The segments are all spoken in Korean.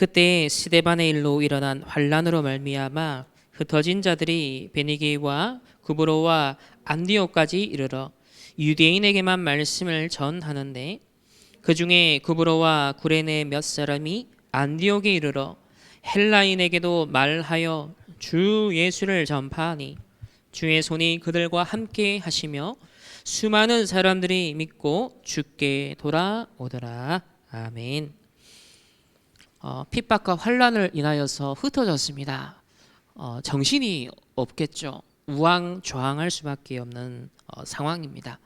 그때 스데반의 일로 일어난 환란으로 말미암아 흩어진 자들이 베니게와 구브로와 안디옥까지 이르러 유대인에게만 말씀을 전하는데 그 중에 구브로와 구레네 몇 사람이 안디옥에 이르러 헬라인에게도 말하여 주 예수를 전파하니 주의 손이 그들과 함께 하시며 수많은 사람들이 믿고 주께 돌아오더라. 아멘. 핍박과 환란을 인하여서 흩어졌습니다. 정신이 없겠죠. 우왕좌왕할 수밖에 없는 상황입니다.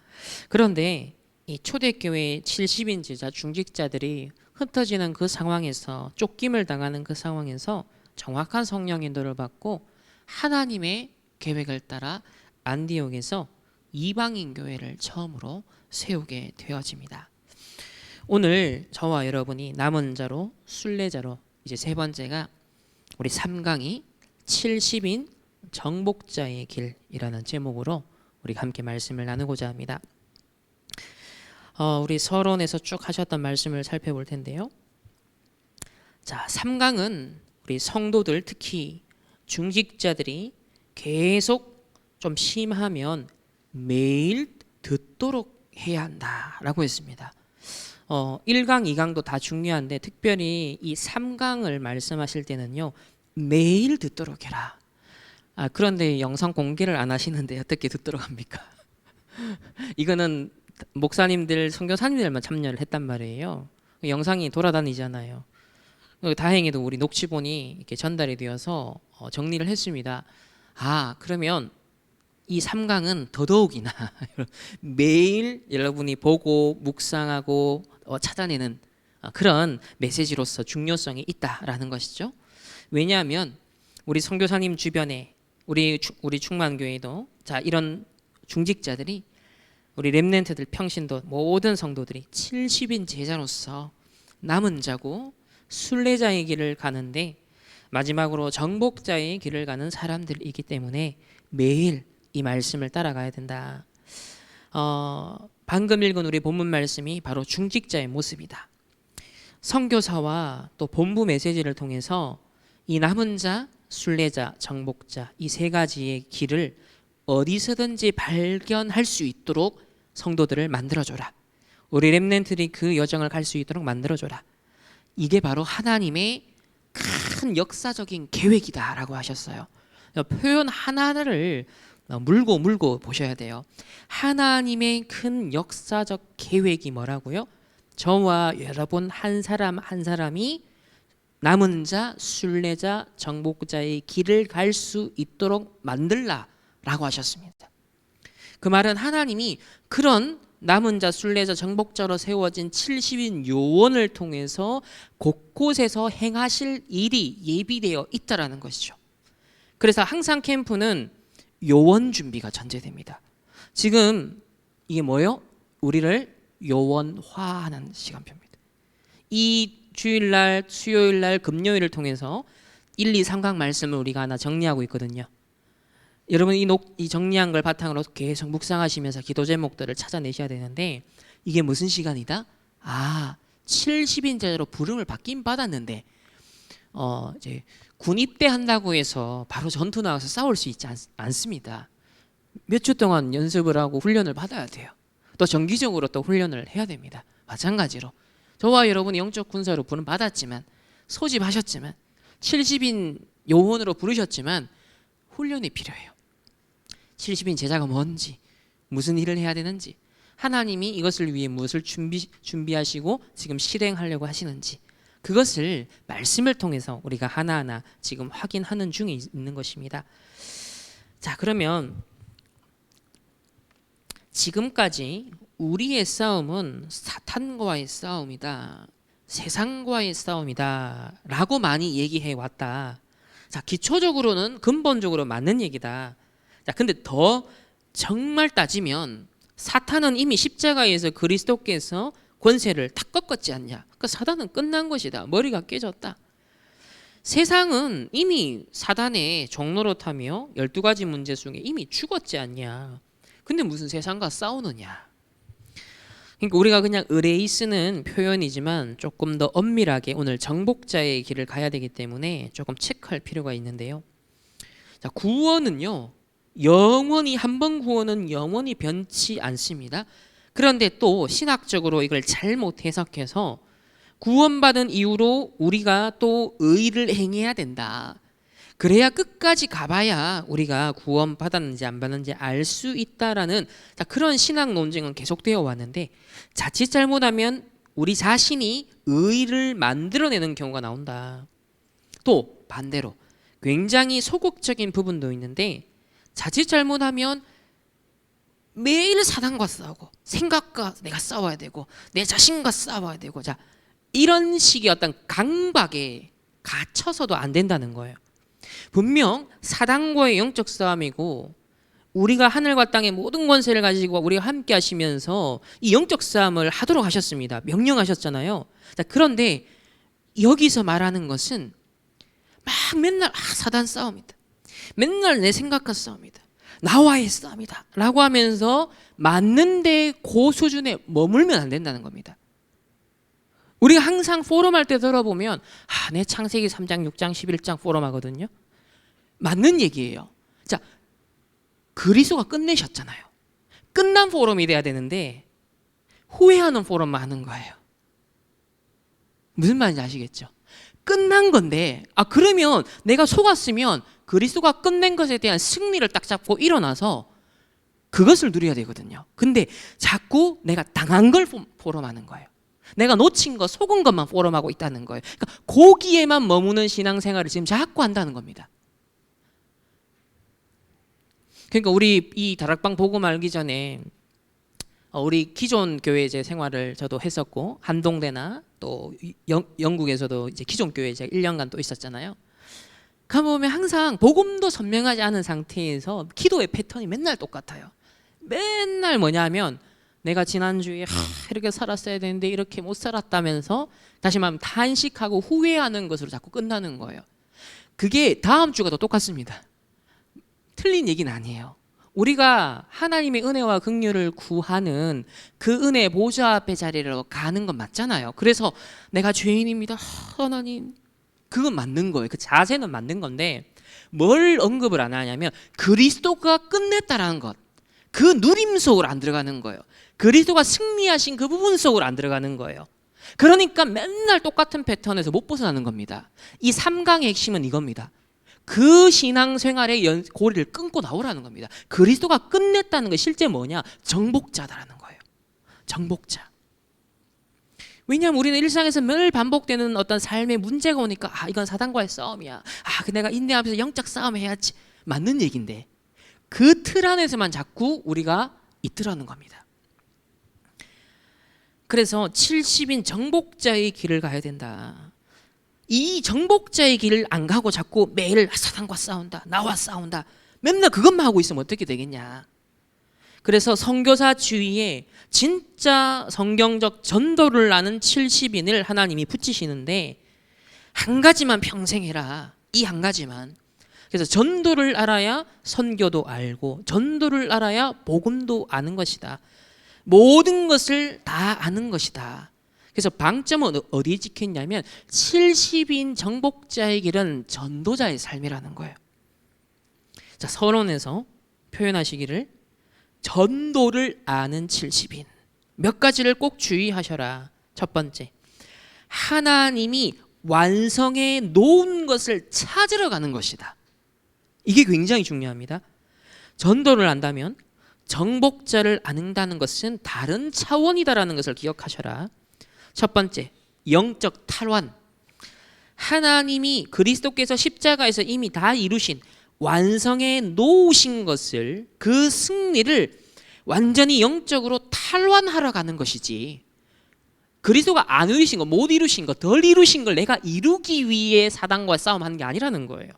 그런데 이 초대교회 70인 제자 중직자들이 흩어지는 그 상황에서 쫓김을 당하는 그 상황에서 정확한 성령 인도를 받고 하나님의 계획을 따라 안디옥에서 이방인 교회를 처음으로 세우게 되어집니다. 오늘 저와 여러분이 남은 자로 순례자로 이제 세 번째가 우리 3강이 70인 정복자의 길이라는 제목으로 우리 함께 말씀을 나누고자 합니다. 우리 서론에서 쭉 하셨던 말씀을 살펴볼 텐데요. 자, 3강은 우리 성도들 특히 중직자들이 계속 좀 심하면 매일 듣도록 해야 한다라고 했습니다. 1강, 2강도 다 중요한데 특별히 이 3강을 말씀하실 때는요. 매일 듣도록 해라. 그런데 영상 공개를 안 하시는데 어떻게 듣도록 합니까? 이거는 목사님들, 선교사님들만 참여를 했단 말이에요. 영상이 돌아다니잖아요. 다행히도 우리 녹취본이 이렇게 전달이 되어서 정리를 했습니다. 그러면 이 3강은 더더욱이나 매일 여러분이 보고 묵상하고 찾아내는 그런 메시지로서 중요성이 있다라는 것이죠. 왜냐하면 우리 선교사님 주변에 우리 충만교회도 자 이런 중직자들이 우리 렘넌트들 평신도 모든 성도들이 70인 제자로서 남은 자고 순례자의 길을 가는데 마지막으로 정복자의 길을 가는 사람들이기 때문에 매일 이 말씀을 따라가야 된다. 방금 읽은 우리 본문 말씀이 바로 중직자의 모습이다. 선교사와 또 본부 메시지를 통해서 이 남은 자, 순례자, 정복자 이 세 가지의 길을 어디서든지 발견할 수 있도록 성도들을 만들어줘라. 우리 렘넌트들이 그 여정을 갈 수 있도록 만들어줘라. 이게 바로 하나님의 큰 역사적인 계획이다라고 하셨어요. 표현 하나를 물고 보셔야 돼요. 하나님의 큰 역사적 계획이 뭐라고요? 저와 여러분 한 사람 한 사람이 남은 자, 순례자, 정복자의 길을 갈 수 있도록 만들라라고 하셨습니다. 그 말은 하나님이 그런 남은 자, 순례자, 정복자로 세워진 70인 요원을 통해서 곳곳에서 행하실 일이 예비되어 있다라는 것이죠. 그래서 항상 캠프는 요원 준비가 전제됩니다. 지금 이게 뭐예요? 우리를 요원화하는 시간표입니다. 이 주일날, 수요일날, 금요일을 통해서 1, 2, 3강 말씀을 우리가 하나 정리하고 있거든요. 여러분 이 정리한 걸 바탕으로 계속 묵상하시면서 기도 제목들을 찾아내셔야 되는데 이게 무슨 시간이다? 70인 제자로 부름을 받긴 받았는데 이제 군 입대한다고 해서 바로 전투 나가서 싸울 수 있지 않습니다. 몇 주 동안 연습을 하고 훈련을 받아야 돼요. 또 정기적으로 또 훈련을 해야 됩니다. 마찬가지로 저와 여러분이 영적 군사로 부름 받았지만 소집하셨지만 70인 요원으로 부르셨지만 훈련이 필요해요. 70인 제자가 뭔지 무슨 일을 해야 되는지 하나님이 이것을 위해 무엇을 준비하시고 지금 실행하려고 하시는지 그것을 말씀을 통해서 우리가 하나하나 지금 확인하는 중에 있는 것입니다. 자, 그러면 지금까지 우리의 싸움은 사탄과의 싸움이다, 세상과의 싸움이다 라고 많이 얘기해 왔다. 자, 기초적으로는 근본적으로 맞는 얘기다. 자, 근데 더 정말 따지면 사탄은 이미 십자가에서 그리스도께서 권세를 다 꺾었지 않냐. 그 사단은 끝난 것이다. 머리가 깨졌다. 세상은 이미 사단의 종로로 타며 12가지 문제 중에 이미 죽었지 않냐. 근데 무슨 세상과 싸우느냐. 그러니까 우리가 그냥 의뢰이 쓰는 표현이지만 조금 더 엄밀하게 오늘 정복자의 길을 가야 되기 때문에 조금 체크할 필요가 있는데요. 자, 구원은요, 영원히 한 번 구원은 영원히 변치 않습니다. 그런데 또 신학적으로 이걸 잘못 해석해서 구원받은 이후로 우리가 또 의를 행해야 된다. 그래야 끝까지 가봐야 우리가 구원받았는지 안 받았는지 알 수 있다라는 그런 신학 논쟁은 계속되어 왔는데, 자칫 잘못하면 우리 자신이 의를 만들어내는 경우가 나온다. 또 반대로 굉장히 소극적인 부분도 있는데, 자칫 잘못하면 매일 사단과 싸우고 생각과 내가 싸워야 되고 내 자신과 싸워야 되고, 자, 이런 식의 어떤 강박에 갇혀서도 안 된다는 거예요. 분명 사단과의 영적 싸움이고 우리가 하늘과 땅의 모든 권세를 가지고 우리가 함께 하시면서 이 영적 싸움을 하도록 하셨습니다. 명령하셨잖아요. 자, 그런데 여기서 말하는 것은 막 맨날 사단 싸움이다, 맨날 내 생각과 싸움이다, 나와의 싸움이다 라고 하면서 맞는데 그 수준에 머물면 안 된다는 겁니다. 우리가 항상 포럼할 때 들어보면 내 창세기 3장, 6장, 11장 포럼 하거든요. 맞는 얘기예요. 자, 그리스도가 끝내셨잖아요. 끝난 포럼이 돼야 되는데 후회하는 포럼만 하는 거예요. 무슨 말인지 아시겠죠? 끝난 건데, 그러면 내가 속았으면 그리스도가 끝낸 것에 대한 승리를 딱 잡고 일어나서 그것을 누려야 되거든요. 근데 자꾸 내가 당한 걸 포럼하는 거예요. 내가 놓친 거, 속은 것만 포럼하고 있다는 거예요. 그러니까 거기에만 머무는 신앙생활을 지금 자꾸 한다는 겁니다. 그러니까 우리 이 다락방 복음 알기 전에 우리 기존 교회 이제 생활을 저도 했었고, 한동대나 또 영국에서도 이제 기존 교회 제가 1년간 또 있었잖아요. 가보면 항상 복음도 선명하지 않은 상태에서 기도의 패턴이 맨날 똑같아요. 맨날 뭐냐면 내가 지난주에 이렇게 살았어야 되는데 이렇게 못 살았다면서 다시 말하면 탄식하고 후회하는 것으로 자꾸 끝나는 거예요. 그게 다음 주가 더 똑같습니다. 틀린 얘기는 아니에요. 우리가 하나님의 은혜와 긍휼을 구하는 그 은혜 보좌 앞에 자리로 가는 건 맞잖아요. 그래서 내가 죄인입니다, 하나님, 그건 맞는 거예요. 그 자세는 맞는 건데 뭘 언급을 안 하냐면 그리스도가 끝냈다라는 것, 그 누림 속으로 안 들어가는 거예요. 그리스도가 승리하신 그 부분 속으로 안 들어가는 거예요. 그러니까 맨날 똑같은 패턴에서 못 벗어나는 겁니다. 이 3강의 핵심은 이겁니다. 그 신앙생활의 고리를 끊고 나오라는 겁니다. 그리스도가 끝냈다는 게 실제 뭐냐? 정복자다라는 거예요. 정복자. 왜냐하면 우리는 일상에서 늘 반복되는 어떤 삶의 문제가 오니까 이건 사단과의 싸움이야, 내가 인내하면서 영적 싸움 해야지, 맞는 얘기인데 그 틀 안에서만 자꾸 우리가 있더라는 겁니다. 그래서 70인 정복자의 길을 가야 된다. 이 정복자의 길을 안 가고 자꾸 매일 사단과 싸운다, 나와 싸운다, 맨날 그것만 하고 있으면 어떻게 되겠냐. 그래서 선교사 주위에 진짜 성경적 전도를 아는 70인을 하나님이 붙이시는데, 한 가지만 평생 해라, 이 한 가지만. 그래서 전도를 알아야 선교도 알고, 전도를 알아야 복음도 아는 것이다. 모든 것을 다 아는 것이다. 그래서 방점은 어디에 찍혔냐면 70인 정복자의 길은 전도자의 삶이라는 거예요. 자, 서론에서 표현하시기를 전도를 아는 70인, 몇 가지를 꼭 주의하셔라. 첫 번째, 하나님이 완성해 놓은 것을 찾으러 가는 것이다. 이게 굉장히 중요합니다. 전도를 안다면 정복자를 아는다는 것은 다른 차원이다라는 것을 기억하셔라. 첫 번째, 영적 탈환. 하나님이 그리스도께서 십자가에서 이미 다 이루신, 완성해 놓으신 것을, 그 승리를 완전히 영적으로 탈환하러 가는 것이지, 그리스도가 안 이루신 거, 못 이루신 거, 덜 이루신 걸 내가 이루기 위해 사단과 싸움하는 게 아니라는 거예요.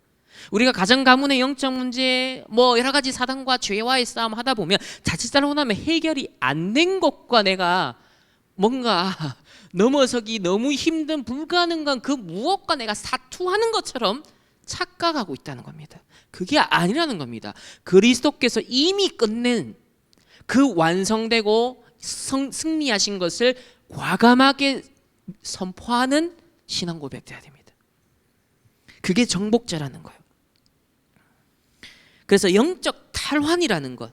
우리가 가정 가문의 영적 문제, 여러 가지 사단과 죄와의 싸움 하다 보면 자칫 잘못하면 해결이 안 된 것과 내가 뭔가 넘어서기 너무 힘든 불가능한 그 무엇과 내가 사투하는 것처럼 착각하고 있다는 겁니다. 그게 아니라는 겁니다. 그리스도께서 이미 끝낸 그 완성되고 승리하신 것을 과감하게 선포하는 신앙 고백돼야 됩니다. 그게 정복자라는 거예요. 그래서 영적 탈환이라는 것,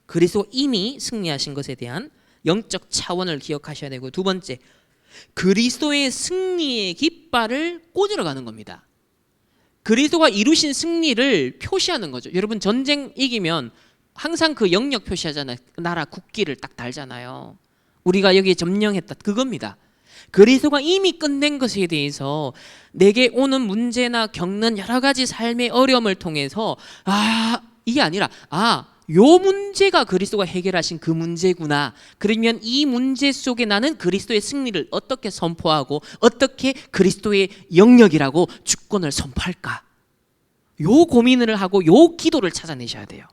그리스도 이미 승리하신 것에 대한 영적 차원을 기억하셔야 되고, 두 번째, 그리스도의 승리의 깃발을 꽂으러 가는 겁니다. 그리스도가 이루신 승리를 표시하는 거죠. 여러분, 전쟁 이기면 항상 그 영역 표시하잖아요. 나라 국기를 딱 달잖아요. 우리가 여기에 점령했다, 그겁니다. 그리스도가 이미 끝낸 것에 대해서 내게 오는 문제나 겪는 여러 가지 삶의 어려움을 통해서 이게 아니라 요 문제가 그리스도가 해결하신 그 문제구나. 그러면 이 문제 속에 나는 그리스도의 승리를 어떻게 선포하고 어떻게 그리스도의 영역이라고 주권을 선포할까? 요 고민을 하고 요 기도를 찾아내셔야 돼요.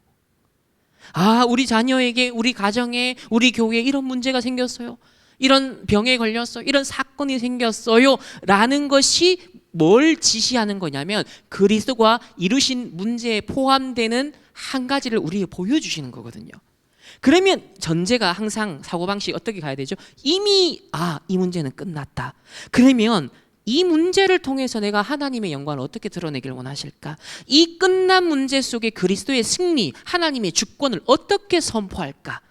우리 자녀에게, 우리 가정에, 우리 교회에 이런 문제가 생겼어요. 이런 병에 걸렸어요. 이런 사건이 생겼어요. 라는 것이 뭘 지시하는 거냐면 그리스도가 이루신 문제에 포함되는 한 가지를 우리에게 보여주시는 거거든요. 그러면 전제가 항상 사고방식이 어떻게 가야 되죠? 이미 이 문제는 끝났다. 그러면 이 문제를 통해서 내가 하나님의 영광을 어떻게 드러내길 원하실까? 이 끝난 문제 속에 그리스도의 승리, 하나님의 주권을 어떻게 선포할까?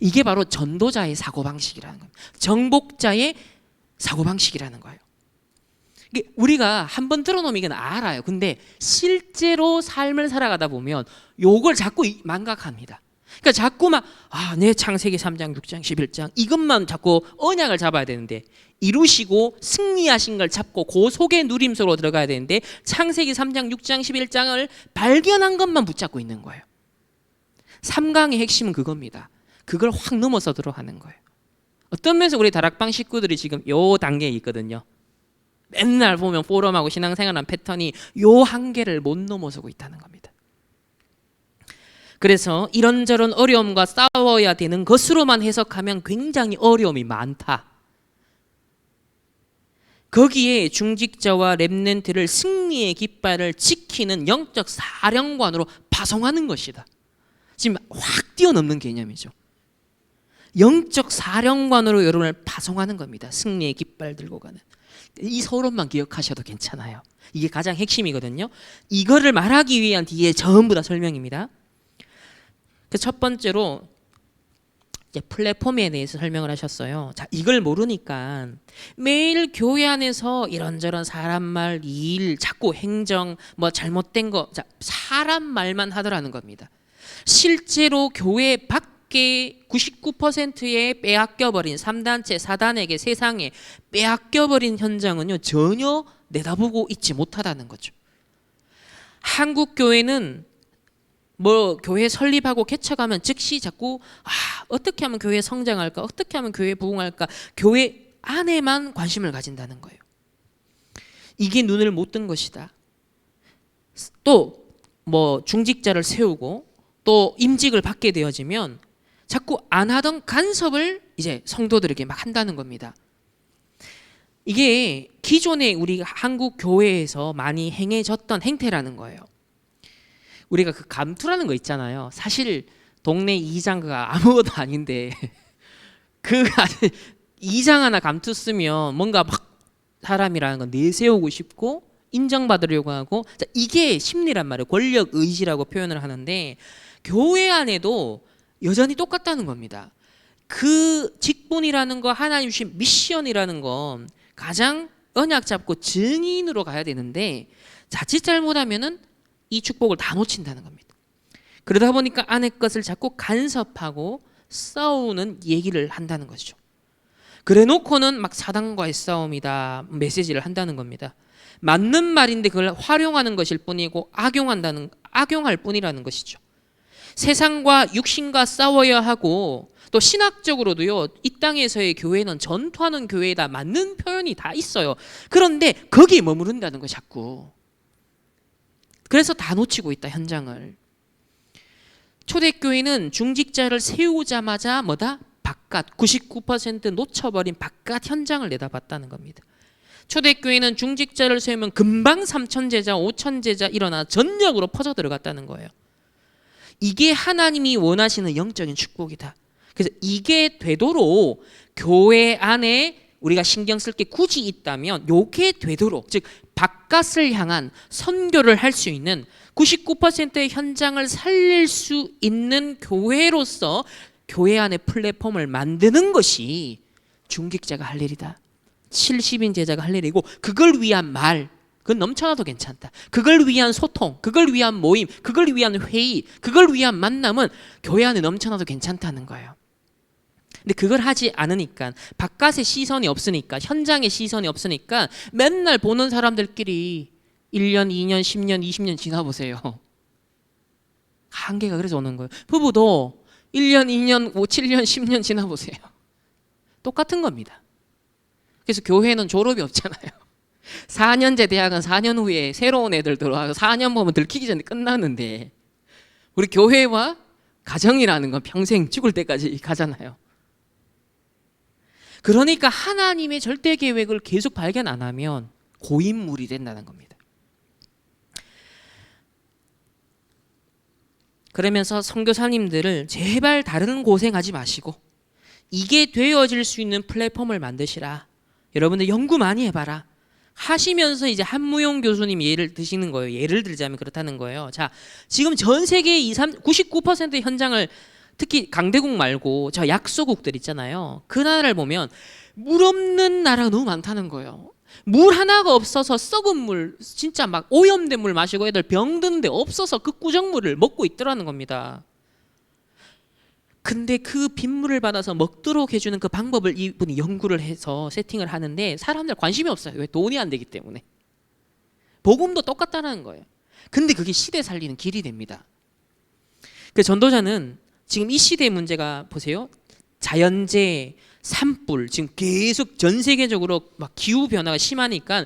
이게 바로 전도자의 사고방식이라는 겁니다. 정복자의 사고방식이라는 거예요. 이게 우리가 한번 들어놓으면 이건 알아요. 근데 실제로 삶을 살아가다 보면 요걸 자꾸 망각합니다. 그러니까 자꾸 내 창세기 3장, 6장, 11장 이것만 자꾸 언약을 잡아야 되는데, 이루시고 승리하신 걸 잡고 그 속에 누림속으로 들어가야 되는데 창세기 3장, 6장, 11장을 발견한 것만 붙잡고 있는 거예요. 3강의 핵심은 그겁니다. 그걸 확 넘어서 들어가는 거예요. 어떤 면에서 우리 다락방 식구들이 지금 요 단계에 있거든요. 맨날 보면 포럼하고 신앙생활하는 패턴이 요 한계를 못 넘어서고 있다는 겁니다. 그래서 이런저런 어려움과 싸워야 되는 것으로만 해석하면 굉장히 어려움이 많다. 거기에 중직자와 렘넌트를 승리의 깃발을 지키는 영적 사령관으로 파송하는 것이다. 지금 확 뛰어넘는 개념이죠. 영적 사령관으로 여러분을 파송하는 겁니다. 승리의 깃발 들고 가는. 이 서론만 기억하셔도 괜찮아요. 이게 가장 핵심이거든요. 이거를 말하기 위한 뒤에 전부 다 설명입니다. 그 첫 번째로 이제 플랫폼에 대해서 설명을 하셨어요. 자, 이걸 모르니까 매일 교회 안에서 이런저런 사람 말, 일, 자꾸 행정, 잘못된 거, 사람 말만 하더라는 겁니다. 실제로 교회 밖에 99%의 빼앗겨버린 3단체, 4단에게 세상에 빼앗겨버린 현장은요, 전혀 내다보고 있지 못하다는 거죠. 한국 교회는 교회 설립하고 개척하면 즉시 자꾸 어떻게 하면 교회 성장할까, 어떻게 하면 교회 부흥할까, 교회 안에만 관심을 가진다는 거예요. 이게 눈을 못 뜬 것이다. 또 중직자를 세우고 또 임직을 받게 되어지면 자꾸 안 하던 간섭을 이제 성도들에게 막 한다는 겁니다. 이게 기존에 우리 한국 교회에서 많이 행해졌던 행태라는 거예요. 우리가 그 감투라는 거 있잖아요. 사실 동네 이장 그가 아무것도 아닌데 그 이장 하나 감투 쓰면 뭔가 막 사람이라는 건 내세우고 싶고 인정받으려고 하고, 이게 심리란 말이에요. 권력 의지라고 표현을 하는데 교회 안에도 여전히 똑같다는 겁니다. 그 직분이라는 거, 하나님 주신 미션이라는 건 가장 언약 잡고 증인으로 가야 되는데 자칫 잘못하면은 이 축복을 다 놓친다는 겁니다. 그러다 보니까 아내 것을 자꾸 간섭하고 싸우는 얘기를 한다는 것이죠. 그래 놓고는 막 사단과의 싸움이다 메시지를 한다는 겁니다. 맞는 말인데 그걸 활용하는 것일 뿐이고 악용할 뿐이라는 것이죠. 세상과 육신과 싸워야 하고, 또 신학적으로도요, 이 땅에서의 교회는 전투하는 교회다, 맞는 표현이 다 있어요. 그런데 거기에 머무른다는 거 자꾸. 그래서 다 놓치고 있다, 현장을. 초대교회는 중직자를 세우자마자 바깥 99% 놓쳐버린 바깥 현장을 내다봤다는 겁니다. 초대교회는 중직자를 세우면 금방 3,000제자 5,000제자 일어나 전역으로 퍼져 들어갔다는 거예요. 이게 하나님이 원하시는 영적인 축복이다. 그래서 이게 되도록 교회 안에 우리가 신경 쓸 게 굳이 있다면 요게 되도록, 즉 바깥을 향한 선교를 할 수 있는 99%의 현장을 살릴 수 있는 교회로서 교회 안에 플랫폼을 만드는 것이 중직자가 할 일이다. 70인 제자가 할 일이고, 그걸 위한 말, 그건 넘쳐나도 괜찮다. 그걸 위한 소통, 그걸 위한 모임, 그걸 위한 회의, 그걸 위한 만남은 교회 안에 넘쳐나도 괜찮다는 거예요. 근데 그걸 하지 않으니까, 바깥의 시선이 없으니까, 현장의 시선이 없으니까 맨날 보는 사람들끼리 1년, 2년, 10년, 20년 지나보세요. 한계가 그래서 오는 거예요. 부부도 1년, 2년, 5, 7년, 10년 지나보세요. 똑같은 겁니다. 그래서 교회는 졸업이 없잖아요. 4년제 대학은 4년 후에 새로운 애들 들어와서 4년 보면 들키기 전에 끝나는데, 우리 교회와 가정이라는 건 평생 죽을 때까지 가잖아요. 그러니까 하나님의 절대 계획을 계속 발견 안 하면 고인물이 된다는 겁니다. 그러면서 선교사님들을 제발 다른 고생하지 마시고 이게 되어질 수 있는 플랫폼을 만드시라. 여러분들 연구 많이 해봐라. 하시면서 이제 한무용 교수님 예를 드시는 거예요. 예를 들자면 그렇다는 거예요. 자, 지금 전 세계 99%의 현장을, 특히 강대국 말고 저 약소국들 있잖아요. 그 나라를 보면 물 없는 나라가 너무 많다는 거예요. 물 하나가 없어서 썩은 물, 진짜 막 오염된 물 마시고 애들 병든데 없어서 그 꾸정물을 먹고 있더라는 겁니다. 근데 그 빗물을 받아서 먹도록 해주는 그 방법을 이분이 연구를 해서 세팅을 하는데 사람들 관심이 없어요. 왜? 돈이 안 되기 때문에. 복음도 똑같다는 거예요. 근데 그게 시대 살리는 길이 됩니다. 그 전도자는 지금 이 시대의 문제가 보세요. 자연재해, 산불, 지금 계속 전 세계적으로 막 기후 변화가 심하니까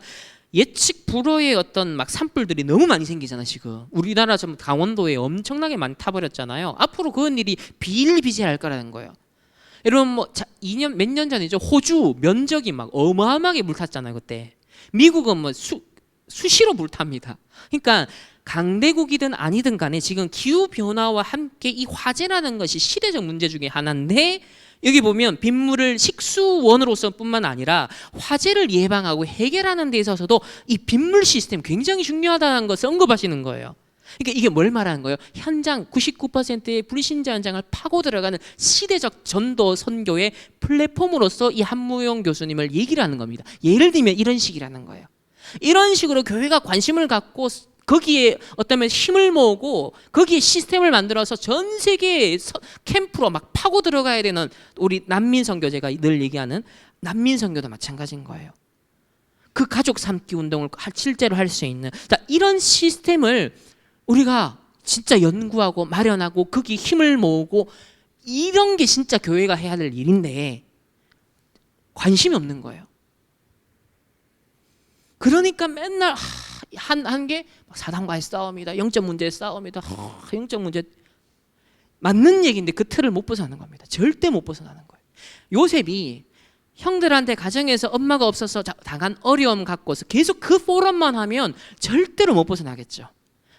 예측 불허의 어떤 막 산불들이 너무 많이 생기잖아. 지금 우리나라 좀 강원도에 엄청나게 많이 타버렸잖아요. 앞으로 그런 일이 비일비재할 거라는 거예요. 여러분 뭐 2년 몇 년 전이죠. 호주 면적이 막 어마어마하게 물탔잖아요. 그때 미국은 뭐 수시로 물탑니다. 그러니까 강대국이든 아니든 간에 지금 기후 변화와 함께 이 화재라는 것이 시대적 문제 중에 하나인데, 여기 보면 빗물을 식수원으로서뿐만 아니라 화재를 예방하고 해결하는 데 있어서도 이 빗물 시스템 굉장히 중요하다는 것을 언급하시는 거예요. 그러니까 이게 뭘 말하는 거예요? 현장 99%의 불신자 현장을 파고 들어가는 시대적 전도 선교의 플랫폼으로서 이 한무용 교수님을 얘기를 하는 겁니다. 예를 들면 이런 식이라는 거예요. 이런 식으로 교회가 관심을 갖고 거기에 어쩌면 힘을 모으고 거기에 시스템을 만들어서 전 세계 캠프로 막 파고 들어가야 되는 우리 난민 선교, 제가 늘 얘기하는 난민 선교도 마찬가지인 거예요. 그 가족 삼기 운동을 실제로 할 수 있는, 자, 이런 시스템을 우리가 진짜 연구하고 마련하고 거기 힘을 모으고, 이런 게 진짜 교회가 해야 될 일인데 관심이 없는 거예요. 그러니까 맨날 한 게 사단과의 싸움이다, 영적 문제의 싸움이다, 영적 문제, 맞는 얘기인데 그 틀을 못 벗어나는 겁니다. 절대 못 벗어나는 거예요. 요셉이 형들한테 가정에서 엄마가 없어서 당한 어려움 갖고서 계속 그 포럼만 하면 절대로 못 벗어나겠죠.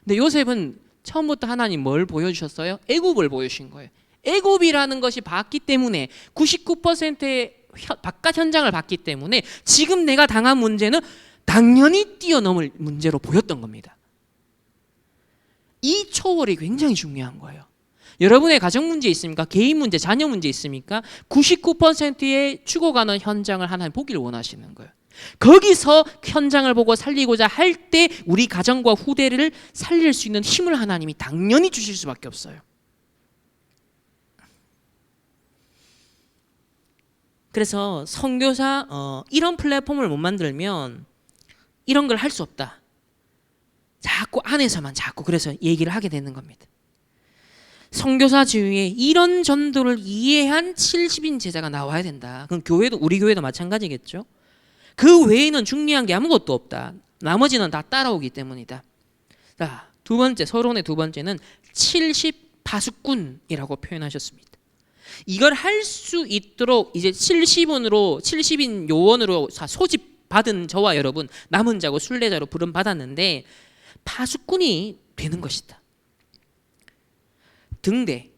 근데 요셉은 처음부터 하나님 뭘 보여주셨어요? 애굽을 보여주신 거예요. 애굽이라는 것이 봤기 때문에 99%의 바깥 현장을 봤기 때문에 지금 내가 당한 문제는 당연히 뛰어넘을 문제로 보였던 겁니다. 이 초월이 굉장히 중요한 거예요. 여러분의 가정 문제 있습니까? 개인 문제, 자녀 문제 있습니까? 99%의 죽어가는 현장을 하나님 보기를 원하시는 거예요. 거기서 현장을 보고 살리고자 할 때 우리 가정과 후대를 살릴 수 있는 힘을 하나님이 당연히 주실 수밖에 없어요. 그래서 선교사 이런 플랫폼을 못 만들면 이런 걸 할 수 없다. 자꾸 안에서만 자꾸 그래서 얘기를 하게 되는 겁니다. 선교사 주위에 이런 전도를 이해한 70인 제자가 나와야 된다. 그럼 교회도, 우리 교회도 마찬가지겠죠. 그 외에는 중요한 게 아무것도 없다. 나머지는 다 따라오기 때문이다. 자, 두 번째, 서론의 두 번째는 70 파수꾼이라고 표현하셨습니다. 이걸 할 수 있도록 이제 70인 요원으로 소집 받은 저와 여러분, 남은 자고 순례자로 부름 받았는데 파수꾼이 되는 것이다. 등대,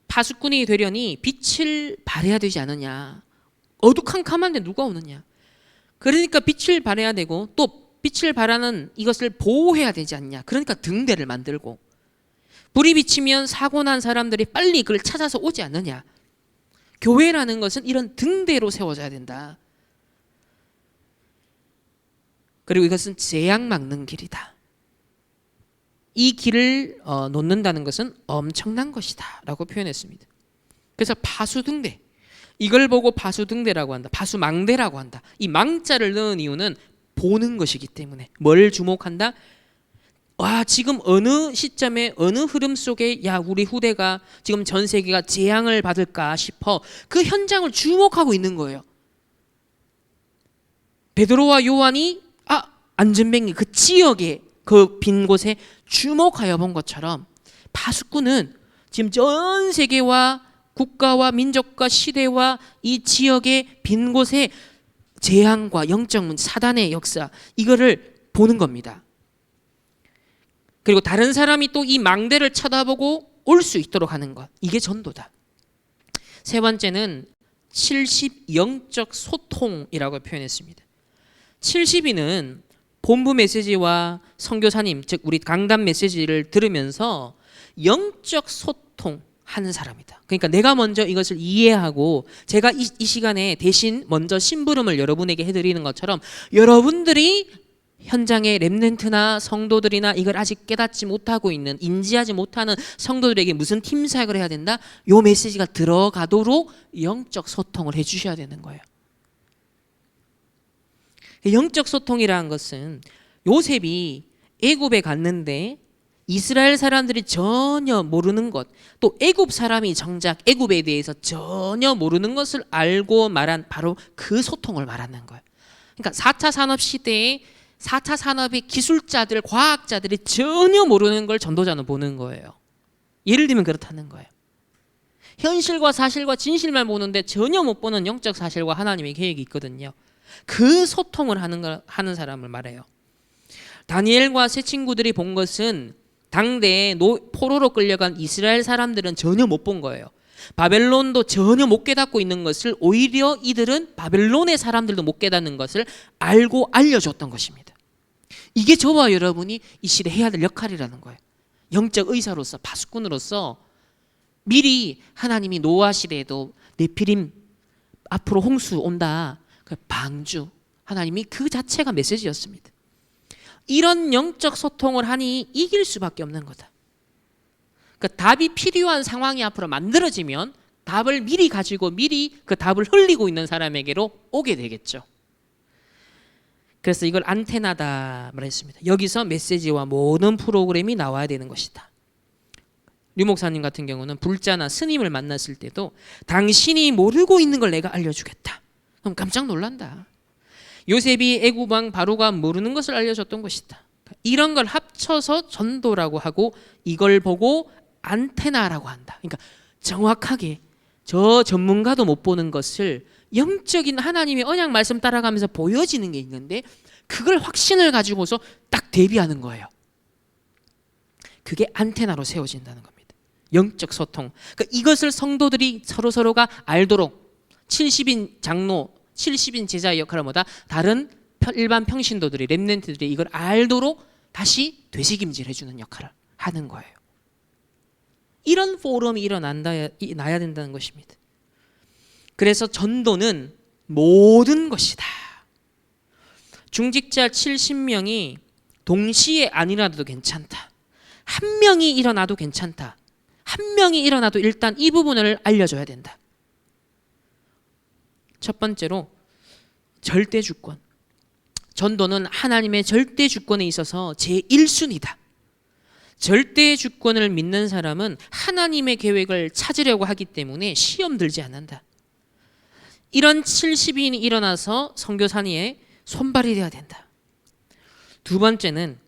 파수꾼이 되려니 빛을 발해야 되지 않느냐. 어두컴컴한데 누가 오느냐. 그러니까 빛을 발해야 되고 또 빛을 발하는 이것을 보호해야 되지 않냐. 그러니까 등대를 만들고 불이 비치면 사고 난 사람들이 빨리 그걸 찾아서 오지 않느냐. 교회라는 것은 이런 등대로 세워져야 된다. 그리고 이것은 재앙 막는 길이다. 이 길을 놓는다는 것은 엄청난 것이다 라고 표현했습니다. 그래서 파수등대, 이걸 보고 파수등대라고 한다. 파수망대라고 한다. 이 망자를 넣은 이유는 보는 것이기 때문에. 뭘 주목한다? 와, 지금 어느 시점에 어느 흐름 속에 야 우리 후대가 지금 전 세계가 재앙을 받을까 싶어 그 현장을 주목하고 있는 거예요. 베드로와 요한이 안전뱅이 그 지역에 그 빈 곳에 주목하여 본 것처럼 파수꾼은 지금 전 세계와 국가와 민족과 시대와 이 지역의 빈 곳에 재앙과 영적 문제, 사단의 역사 이거를 보는 겁니다. 그리고 다른 사람이 또 이 망대를 쳐다보고 올 수 있도록 하는 것, 이게 전도다. 세 번째는 70 영적 소통이라고 표현했습니다. 70인은 본부 메시지와 선교사님, 즉 우리 강단 메시지를 들으면서 영적 소통하는 사람이다. 그러니까 내가 먼저 이것을 이해하고 제가 이 시간에 대신 먼저 심부름을 여러분에게 해드리는 것처럼 여러분들이 현장의 렘넌트나 성도들이나 이걸 아직 깨닫지 못하고 있는, 인지하지 못하는 성도들에게 무슨 팀 사역을 해야 된다? 요 메시지가 들어가도록 영적 소통을 해주셔야 되는 거예요. 영적 소통이라는 것은 요셉이 애굽에 갔는데 이스라엘 사람들이 전혀 모르는 것, 또 애굽 사람이 정작 애굽에 대해서 전혀 모르는 것을 알고 말한 바로 그 소통을 말하는 거예요. 그러니까 4차 산업 시대에 4차 산업의 기술자들, 과학자들이 전혀 모르는 걸 전도자는 보는 거예요. 예를 들면 그렇다는 거예요. 현실과 사실과 진실만 보는데 전혀 못 보는 영적 사실과 하나님의 계획이 있거든요. 그 소통을 하는 사람을 말해요. 다니엘과 세 친구들이 본 것은 당대에 포로로 끌려간 이스라엘 사람들은 전혀 못 본 거예요. 바벨론도 전혀 못 깨닫고 있는 것을 오히려 이들은 바벨론의 사람들도 못 깨닫는 것을 알고 알려줬던 것입니다. 이게 저와 여러분이 이 시대에 해야 될 역할이라는 거예요. 영적 의사로서, 파수꾼으로서 미리 하나님이 노아 시대에도 네피림 앞으로 홍수 온다, 방주, 하나님이 그 자체가 메시지였습니다. 이런 영적 소통을 하니 이길 수밖에 없는 거다. 그러니까 답이 필요한 상황이 앞으로 만들어지면 답을 미리 가지고 미리 그 답을 흘리고 있는 사람에게로 오게 되겠죠. 그래서 이걸 안테나다 말했습니다. 여기서 메시지와 모든 프로그램이 나와야 되는 것이다. 류 목사님 같은 경우는 불자나 스님을 만났을 때도 당신이 모르고 있는 걸 내가 알려주겠다. 그럼 깜짝 놀란다. 요셉이 애굽 왕 바로가 모르는 것을 알려줬던 것이다. 이런 걸 합쳐서 전도라고 하고 이걸 보고 안테나라고 한다. 그러니까 정확하게 저 전문가도 못 보는 것을 영적인 하나님의 언약 말씀 따라가면서 보여지는 게 있는데 그걸 확신을 가지고서 딱 대비하는 거예요. 그게 안테나로 세워진다는 겁니다. 영적 소통. 그러니까 이것을 성도들이 서로가 알도록 70인 장로, 70인 제자의 역할을 보다 다른 일반 평신도들이, 렘넌트들이 이걸 알도록 다시 되새김질 해주는 역할을 하는 거예요. 이런 포럼이 나야 된다는 것입니다. 그래서 전도는 모든 것이다. 중직자 70명이 동시에 안 일어나도 괜찮다. 한 명이 일어나도 괜찮다. 한 명이 일어나도 일단 이 부분을 알려줘야 된다. 첫 번째로 절대 주권. 전도는 하나님의 절대 주권에 있어서 제1순위다. 절대 주권을 믿는 사람은 하나님의 계획을 찾으려고 하기 때문에 시험 들지 않는다. 이런 70인이 일어나서 선교사니에 손발이 되어야 된다. 두 번째는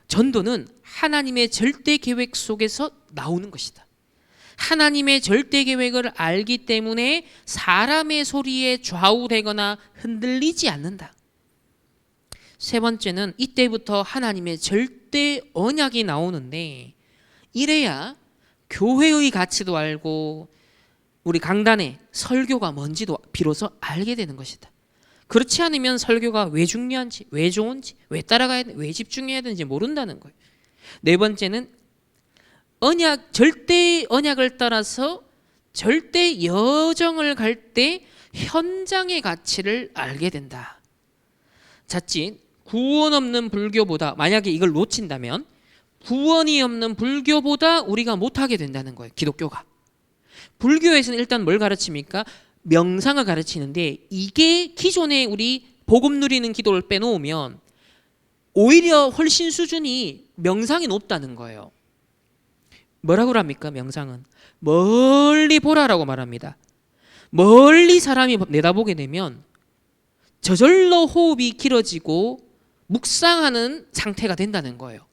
전도는 하나님의 절대 계획 속에서 나오는 것이다. 하나님의 절대 계획을 알기 때문에 사람의 소리에 좌우되거나 흔들리지 않는다. 세 번째는 이때부터 하나님의 절대 언약이 나오는데 이래야 교회의 가치도 알고 우리 강단의 설교가 뭔지도 비로소 알게 되는 것이다. 그렇지 않으면 설교가 왜 중요한지, 왜 좋은지, 왜 따라가야 되는지, 왜 집중해야 되는지 모른다는 거예요. 네 번째는 절대 언약을 따라서 절대 여정을 갈 때 현장의 가치를 알게 된다. 자칫 구원 없는 불교보다, 만약에 이걸 놓친다면 구원이 없는 불교보다 우리가 못하게 된다는 거예요. 기독교가. 불교에서는 일단 뭘 가르칩니까? 명상을 가르치는데, 이게 기존에 우리 복음 누리는 기도를 빼놓으면 오히려 훨씬 수준이 명상이 높다는 거예요. 뭐라고 합니까? 명상은 멀리 보라라고 말합니다. 멀리 사람이 내다보게 되면 저절로 호흡이 길어지고 묵상하는 상태가 된다는 거예요.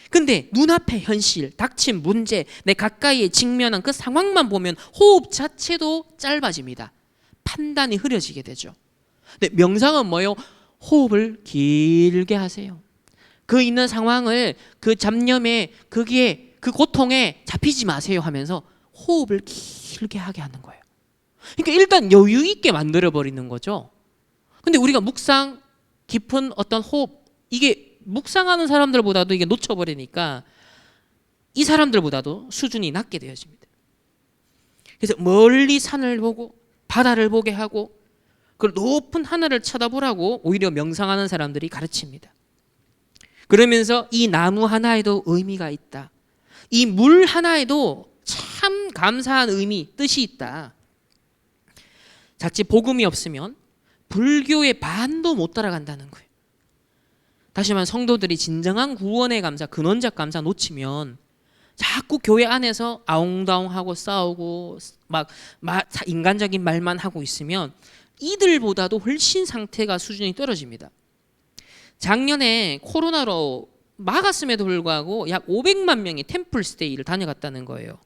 근데 눈앞의 현실, 닥친 문제, 내 가까이에 직면한 그 상황만 보면 호흡 자체도 짧아집니다. 판단이 흐려지게 되죠. 근데 명상은 뭐예요? 호흡을 길게 하세요. 그 있는 상황을, 그 잡념에, 거기에, 그 고통에 잡히지 마세요 하면서 호흡을 길게 하게 하는 거예요. 그러니까 일단 여유 있게 만들어버리는 거죠. 근데 우리가 묵상, 깊은 어떤 호흡, 이게 묵상하는 사람들보다도 이게 놓쳐버리니까 이 사람들보다도 수준이 낮게 되어집니다. 그래서 멀리 산을 보고 바다를 보게 하고 그 높은 하늘을 쳐다보라고 오히려 명상하는 사람들이 가르칩니다. 그러면서 이 나무 하나에도 의미가 있다. 이 물 하나에도 참 감사한 의미, 뜻이 있다. 자칫 복음이 없으면 불교의 반도 못 따라간다는 거예요. 다시 말하면 성도들이 진정한 구원의 감사, 근원적 감사 놓치면 자꾸 교회 안에서 아웅다웅하고 싸우고 막 인간적인 말만 하고 있으면 이들보다도 훨씬 상태가 수준이 떨어집니다. 작년에 코로나로 막았음에도 불구하고 약 500만 명이 템플스테이를 다녀갔다는 거예요.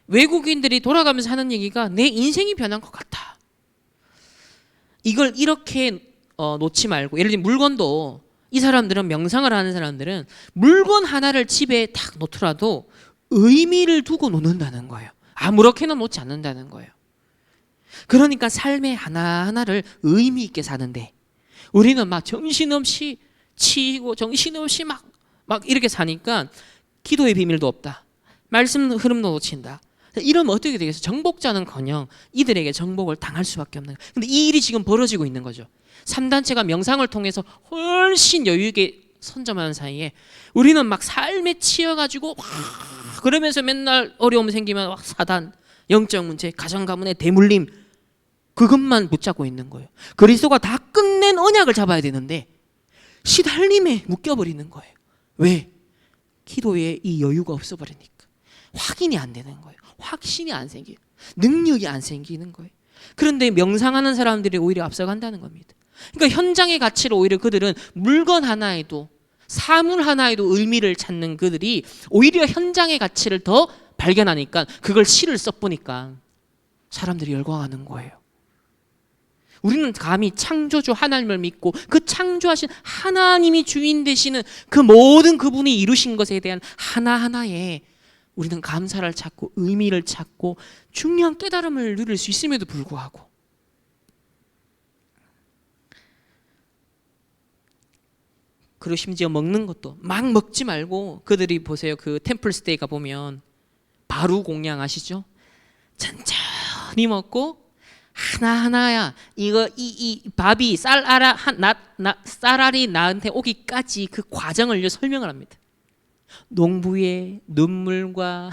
외국인들이 돌아가면서 하는 얘기가 내 인생이 변한 것 같아. 이걸 이렇게 놓지 말고, 예를 들면 물건도, 이 사람들은, 명상을 하는 사람들은 물건 하나를 집에 딱 놓더라도 의미를 두고 놓는다는 거예요. 아무렇게나 놓지 않는다는 거예요. 그러니까 삶의 하나하나를 의미 있게 사는데 우리는 막 정신없이 치이고 정신없이 막 이렇게 사니까 기도의 비밀도 없다. 말씀 흐름도 놓친다. 이러면 어떻게 되겠어요? 정복자는커녕 이들에게 정복을 당할 수밖에 없는 거예요. 근데 이 일이 지금 벌어지고 있는 거죠. 3단체가 명상을 통해서 훨씬 여유 있게 선점하는 사이에 우리는 막 삶에 치여가지고 그러면서 맨날 어려움 생기면 사단, 영적 문제, 가정 가문의 대물림, 그것만 붙잡고 있는 거예요. 그리스도가 다 끝낸 언약을 잡아야 되는데 시달림에 묶여버리는 거예요. 왜? 기도에 이 여유가 없어버리니까. 확인이 안 되는 거예요. 확신이 안 생겨요. 능력이 안 생기는 거예요. 그런데 명상하는 사람들이 오히려 앞서간다는 겁니다. 그러니까 현장의 가치를 오히려 그들은 물건 하나에도, 사물 하나에도 의미를 찾는 그들이 오히려 현장의 가치를 더 발견하니까 그걸 시를 써보니까 사람들이 열광하는 거예요. 우리는 감히 창조주 하나님을 믿고 그 창조하신 하나님이 주인 되시는 그 모든 그분이 이루신 것에 대한 하나하나에 우리는 감사를 찾고 의미를 찾고 중요한 깨달음을 누릴 수 있음에도 불구하고 그리고 심지어 먹는 것도 막 먹지 말고 그들이 보세요. 그 템플스테이 가보면 바루 공양 아시죠? 천천히 먹고 하나하나야 이거 이 밥이 쌀알이 나한테 오기까지 그 과정을 설명을 합니다. 농부의 눈물과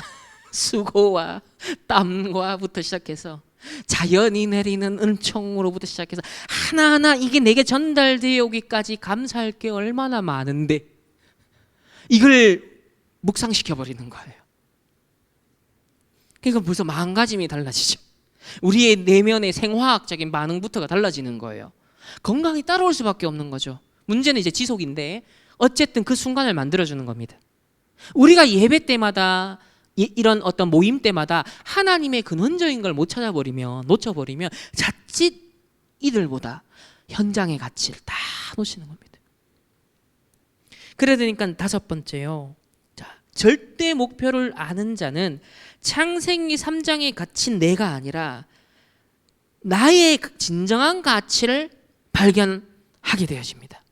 수고와 땀과부터 시작해서 자연이 내리는 은총으로부터 시작해서 하나하나 이게 내게 전달되어 오기까지 감사할 게 얼마나 많은데 이걸 묵상시켜 버리는 거예요. 그러니까 벌써 마음가짐이 달라지죠. 우리의 내면의 생화학적인 반응부터가 달라지는 거예요. 건강이 따라올 수밖에 없는 거죠. 문제는 이제 지속인데 어쨌든 그 순간을 만들어주는 겁니다. 우리가 예배 때마다 이런 어떤 모임 때마다 하나님의 근원적인 걸 못 찾아버리면, 놓쳐버리면 자칫 이들보다 현장의 가치를 다 놓치는 겁니다. 그래야 되니까 다섯 번째요. 자, 절대 목표를 아는 자는 창세기 3장에 갇힌 내가 아니라 나의 진정한 가치를 발견하게 되어집니다.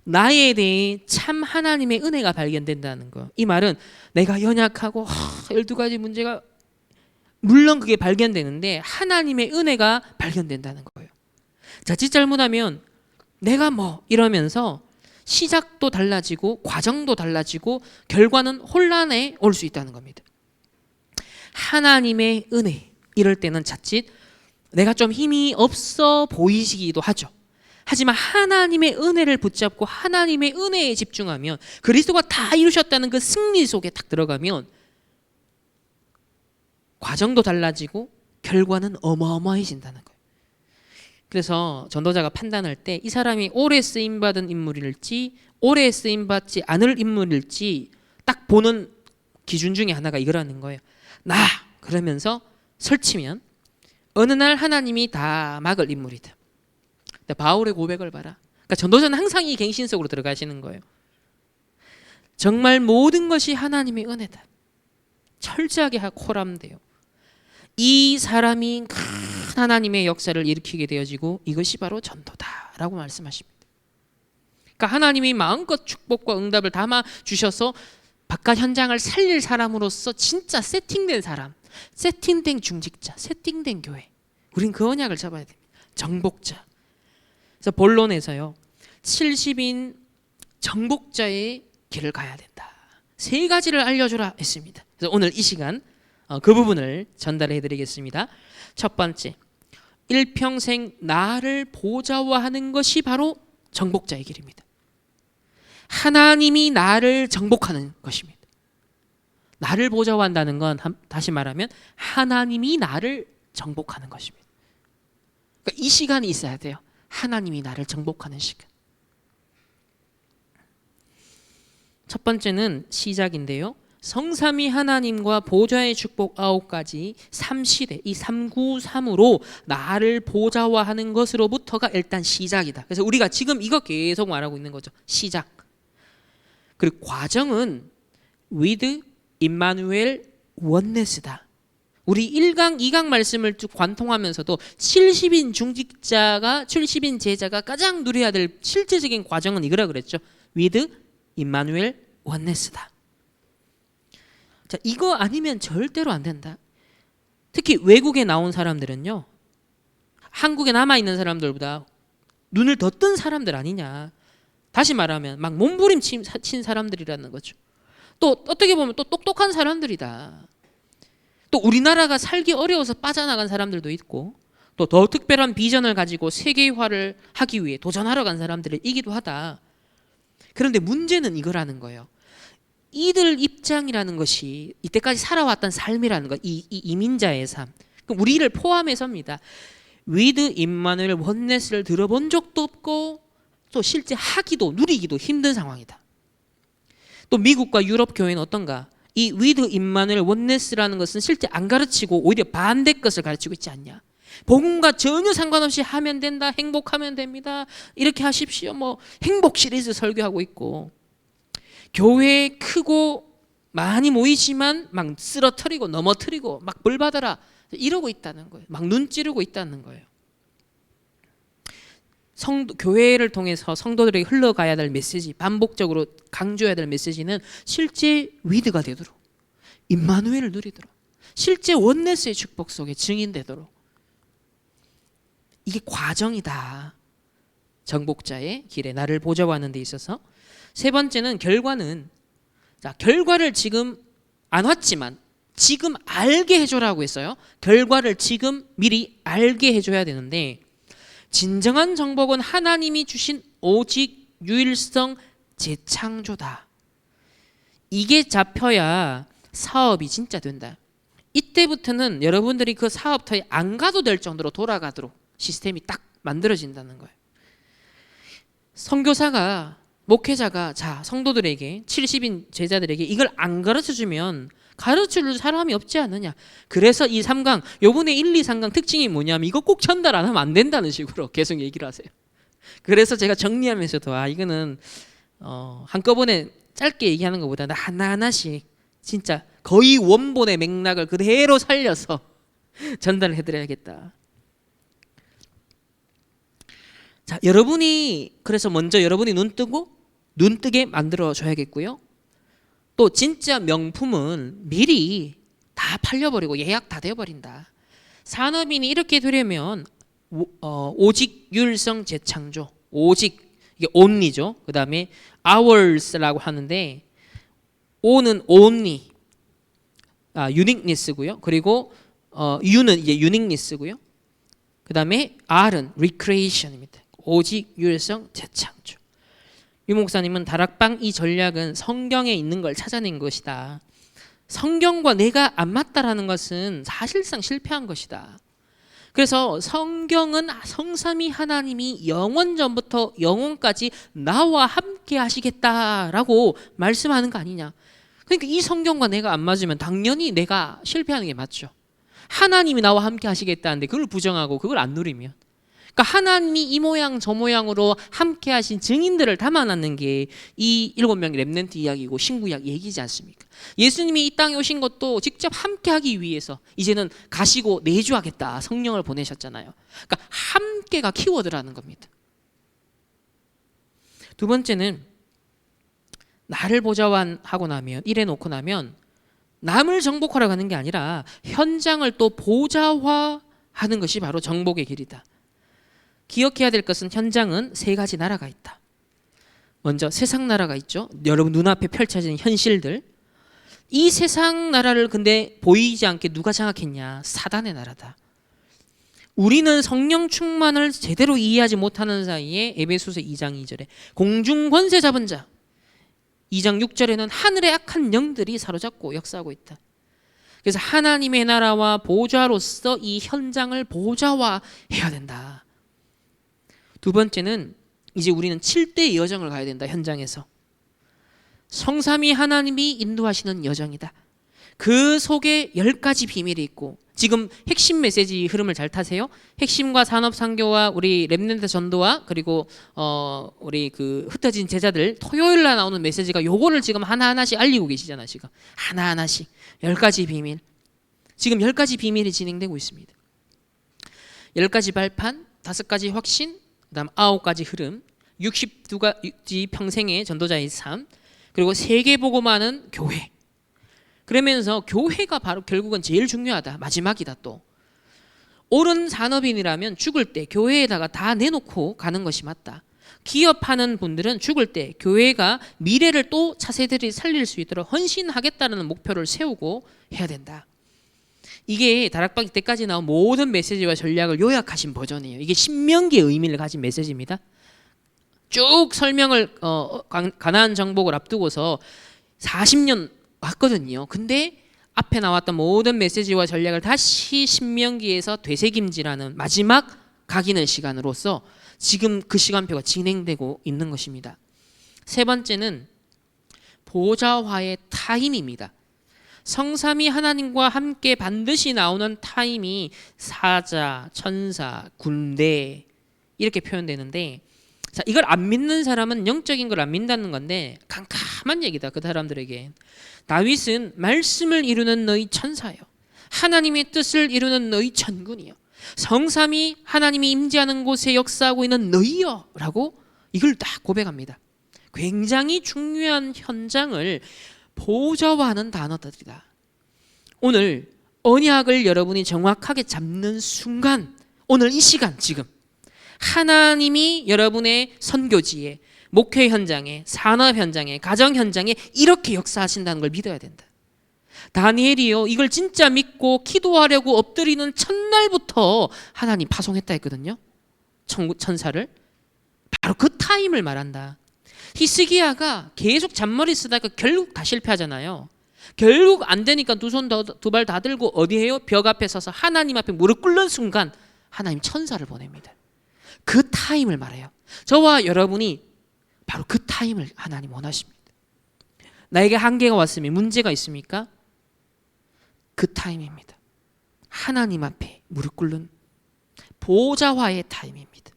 나에 대해 참 하나님의 은혜가 발견된다는 거. 이 말은 내가 연약하고 12가지 문제가 물론 그게 발견되는데 하나님의 은혜가 발견된다는 거예요. 자칫 잘못하면 내가 뭐 이러면서 시작도 달라지고 과정도 달라지고 결과는 혼란에 올 수 있다는 겁니다. 하나님의 은혜, 이럴 때는 자칫 내가 좀 힘이 없어 보이시기도 하죠. 하지만 하나님의 은혜를 붙잡고 하나님의 은혜에 집중하면, 그리스도가 다 이루셨다는 그 승리 속에 딱 들어가면 과정도 달라지고 결과는 어마어마해진다는 거예요. 그래서 전도자가 판단할 때 이 사람이 오래 쓰임받은 인물일지 오래 쓰임받지 않을 인물일지 딱 보는 기준 중에 하나가 이거라는 거예요. 그러면서 설치면 어느 날 하나님이 다 막을 인물이다. 바울의 고백을 봐라. 그러니까 전도자는 항상 이 갱신 속으로 들어가시는 거예요. 정말 모든 것이 하나님의 은혜다. 철저하게 코람돼요. 이 사람이 큰 하나님의 역사를 일으키게 되어지고 이것이 바로 전도다라고 말씀하십니다. 그러니까 하나님이 마음껏 축복과 응답을 담아 주셔서 바깥 현장을 살릴 사람으로서 진짜 세팅된 사람, 세팅된 중직자, 세팅된 교회. 우린 그 언약을 잡아야 됩니다. 정복자. 그래서 본론에서요, 70인 정복자의 길을 가야 된다. 3가지를 알려주라 했습니다. 그래서 오늘 이 시간 그 부분을 전달해 드리겠습니다. 첫 번째, 일평생 나를 보좌화하는 것이 바로 정복자의 길입니다. 하나님이 나를 정복하는 것입니다. 나를 보좌화한다는 건 다시 말하면 하나님이 나를 정복하는 것입니다. 그러니까 이 시간이 있어야 돼요. 하나님이 나를 정복하는 시간. 첫 번째는 시작인데요. 성삼위 하나님과 보좌의 축복 9가지 3시대, 이 393으로 나를 보좌화하는 것으로부터가 일단 시작이다. 그래서 우리가 지금 이거 계속 말하고 있는 거죠. 시작. 그리고 과정은 with 임마누엘 원네스다. 우리 1강, 2강 말씀을 쭉 관통하면서도 70인 중직자가, 70인 제자가 가장 누려야 될 실제적인 과정은 이거라 그랬죠. with 임마누엘 원네스다. 자, 이거 아니면 절대로 안 된다. 특히 외국에 나온 사람들은요, 한국에 남아있는 사람들보다 눈을 더 뜬 사람들 아니냐. 다시 말하면 막 몸부림친 사람들이라는 거죠. 또 어떻게 보면 또 똑똑한 사람들이다. 또 우리나라가 살기 어려워서 빠져나간 사람들도 있고, 또 더 특별한 비전을 가지고 세계화를 하기 위해 도전하러 간 사람들이기도 하다. 그런데 문제는 이거라는 거예요. 이들 입장이라는 것이 이때까지 살아왔던 삶이라는 것, 이 이민자의 삶, 그럼 우리를 포함해서입니다. with 임마누엘 원네스를 들어본 적도 없고 또 실제 하기도 누리기도 힘든 상황이다. 또 미국과 유럽 교회는 어떤가? 이 with 임마누엘 원네스라는 것은 실제 안 가르치고 오히려 반대 것을 가르치고 있지 않냐? 복음과 전혀 상관없이 하면 된다, 행복하면 됩니다, 이렇게 하십시오, 뭐 행복 시리즈 설교하고 있고, 교회 크고 많이 모이지만 막 쓰러뜨리고 넘어뜨리고 막 벌 받아라 이러고 있다는 거예요. 막 눈 찌르고 있다는 거예요. 교회를 통해서 성도들에게 흘러가야 될 메시지, 반복적으로 강조해야 될 메시지는 실제 위드가 되도록, 임마누엘을 누리도록, 실제 원네스의 축복 속에 증인되도록, 이게 과정이다. 정복자의 길에 나를 보좌하는 데 있어서. 세 번째는 결과는, 자, 결과를 지금 안 왔지만 지금 알게 해줘라고 했어요. 결과를 지금 미리 알게 해줘야 되는데, 진정한 정복은 하나님이 주신 오직 유일성 재창조다. 이게 잡혀야 사업이 진짜 된다. 이때부터는 여러분들이 그 사업터에 안 가도 될 정도로 돌아가도록 시스템이 딱 만들어진다는 거예요. 선교사가, 목회자가 자, 성도들에게, 70인 제자들에게 이걸 안 가르쳐주면 가르쳐줄 사람이 없지 않느냐. 그래서 이 3강, 요번에 1, 2, 3강 특징이 뭐냐면 이거 꼭 전달 안 하면 안 된다는 식으로 계속 얘기를 하세요. 그래서 제가 정리하면서도 이거는 한꺼번에 짧게 얘기하는 것보다는 하나하나씩 진짜 거의 원본의 맥락을 그대로 살려서 전달을 해드려야겠다. 자, 그래서 먼저 여러분이 눈뜨게 만들어 줘야겠고요. 또 진짜 명품은 미리 다 팔려버리고 예약 다 되어버린다. 산업인이 이렇게 되려면 오직 율성 재창조, 오직 이게 only죠. 그 다음에 hours라고 하는데 o는 only, uniqueness고요. 그리고 u는 이제 uniqueness고요. 그 다음에 r은 recreation입니다. 오직 율성 재창조. 유 목사님은 다락방 이 전략은 성경에 있는 걸 찾아낸 것이다. 성경과 내가 안 맞다라는 것은 사실상 실패한 것이다. 그래서 성경은 성삼위 하나님이 영원 전부터 영원까지 나와 함께 하시겠다라고 말씀하는 거 아니냐. 그러니까 이 성경과 내가 안 맞으면 당연히 내가 실패하는 게 맞죠. 하나님이 나와 함께 하시겠다는데 그걸 부정하고 그걸 안 누리면, 그러니까 하나님이 이 모양 저 모양으로 함께 하신 증인들을 담아놨는 게 이 7명의 렘넌트 이야기고 신구약 얘기지 않습니까? 예수님이 이 땅에 오신 것도 직접 함께 하기 위해서 이제는 가시고 내주하겠다 성령을 보내셨잖아요. 그러니까 함께가 키워드라는 겁니다. 두 번째는 나를 보좌하고 나면, 일해놓고 나면 남을 정복하러 가는 게 아니라 현장을 또 보좌화하는 것이 바로 정복의 길이다. 기억해야 될 것은 현장은 3가지 나라가 있다. 먼저 세상 나라가 있죠. 여러분 눈앞에 펼쳐지는 현실들. 이 세상 나라를 근데 보이지 않게 누가 장악했냐? 사단의 나라다. 우리는 성령 충만을 제대로 이해하지 못하는 사이에 에베소서 2장 2절에 공중 권세 잡은 자, 2장 6절에는 하늘의 악한 영들이 사로잡고 역사하고 있다. 그래서 하나님의 나라와 보좌로서 이 현장을 보좌화해야 된다. 두 번째는 이제 우리는 7대의 여정을 가야 된다. 현장에서 성삼위 하나님이 인도하시는 여정이다. 그 속에 10가지 비밀이 있고, 지금 핵심 메시지 흐름을 잘 타세요. 핵심과 산업상교와 우리 렘넌트 전도와 그리고 우리 그 흩어진 제자들 토요일날 나오는 메시지가 요거를 지금 하나하나씩 알리고 계시잖아. 지금 하나하나씩 10가지 비밀, 지금 10가지 비밀이 진행되고 있습니다. 10가지 발판, 5가지 확신, 그 다음 9가지 흐름, 62가지 평생의 전도자의 삶, 그리고 세계보고만은 교회. 그러면서 교회가 바로 결국은 제일 중요하다. 마지막이다. 또 옳은 산업인이라면 죽을 때 교회에다가 다 내놓고 가는 것이 맞다. 기업하는 분들은 죽을 때 교회가 미래를 또 차세들이 살릴 수 있도록 헌신하겠다는 목표를 세우고 해야 된다. 이게 다락방 때까지 나온 모든 메시지와 전략을 요약하신 버전이에요. 이게 신명기의 의미를 가진 메시지입니다. 쭉 설명을 가나안 정복을 앞두고서 40년 왔거든요. 근데 앞에 나왔던 모든 메시지와 전략을 다시 신명기에서 되새김질하는 마지막 각인의 시간으로서 지금 그 시간표가 진행되고 있는 것입니다. 세 번째는 보좌화의 타임입니다. 성삼위 하나님과 함께 반드시 나오는 타임이 사자, 천사, 군대 이렇게 표현되는데, 자, 이걸 안 믿는 사람은 영적인 걸 안 믿는다는 건데 깜깜한 얘기다. 그 사람들에게 다윗은 말씀을 이루는 너희 천사요, 하나님의 뜻을 이루는 너희 천군이요, 성삼위 하나님이 임재하는 곳에 역사하고 있는 너희요 라고 이걸 딱 고백합니다. 굉장히 중요한 현장을 보좌화하는 단어들이다. 오늘 언약을 여러분이 정확하게 잡는 순간, 오늘 이 시간 지금 하나님이 여러분의 선교지에, 목회 현장에, 산업 현장에, 가정 현장에 이렇게 역사하신다는 걸 믿어야 된다. 다니엘이요, 이걸 진짜 믿고 기도하려고 엎드리는 첫날부터 하나님 파송했다 했거든요. 천사를. 바로 그 타임을 말한다. 히스기야가 계속 잔머리 쓰다가 결국 다 실패하잖아요. 결국 안 되니까 두 손 두 발 다 들고 어디 해요? 벽 앞에 서서 하나님 앞에 무릎 꿇는 순간 하나님 천사를 보냅니다. 그 타임을 말해요. 저와 여러분이 바로 그 타임을 하나님 원하십니다. 나에게 한계가 왔으면, 문제가 있습니까? 그 타임입니다. 하나님 앞에 무릎 꿇는 보좌화의 타임입니다.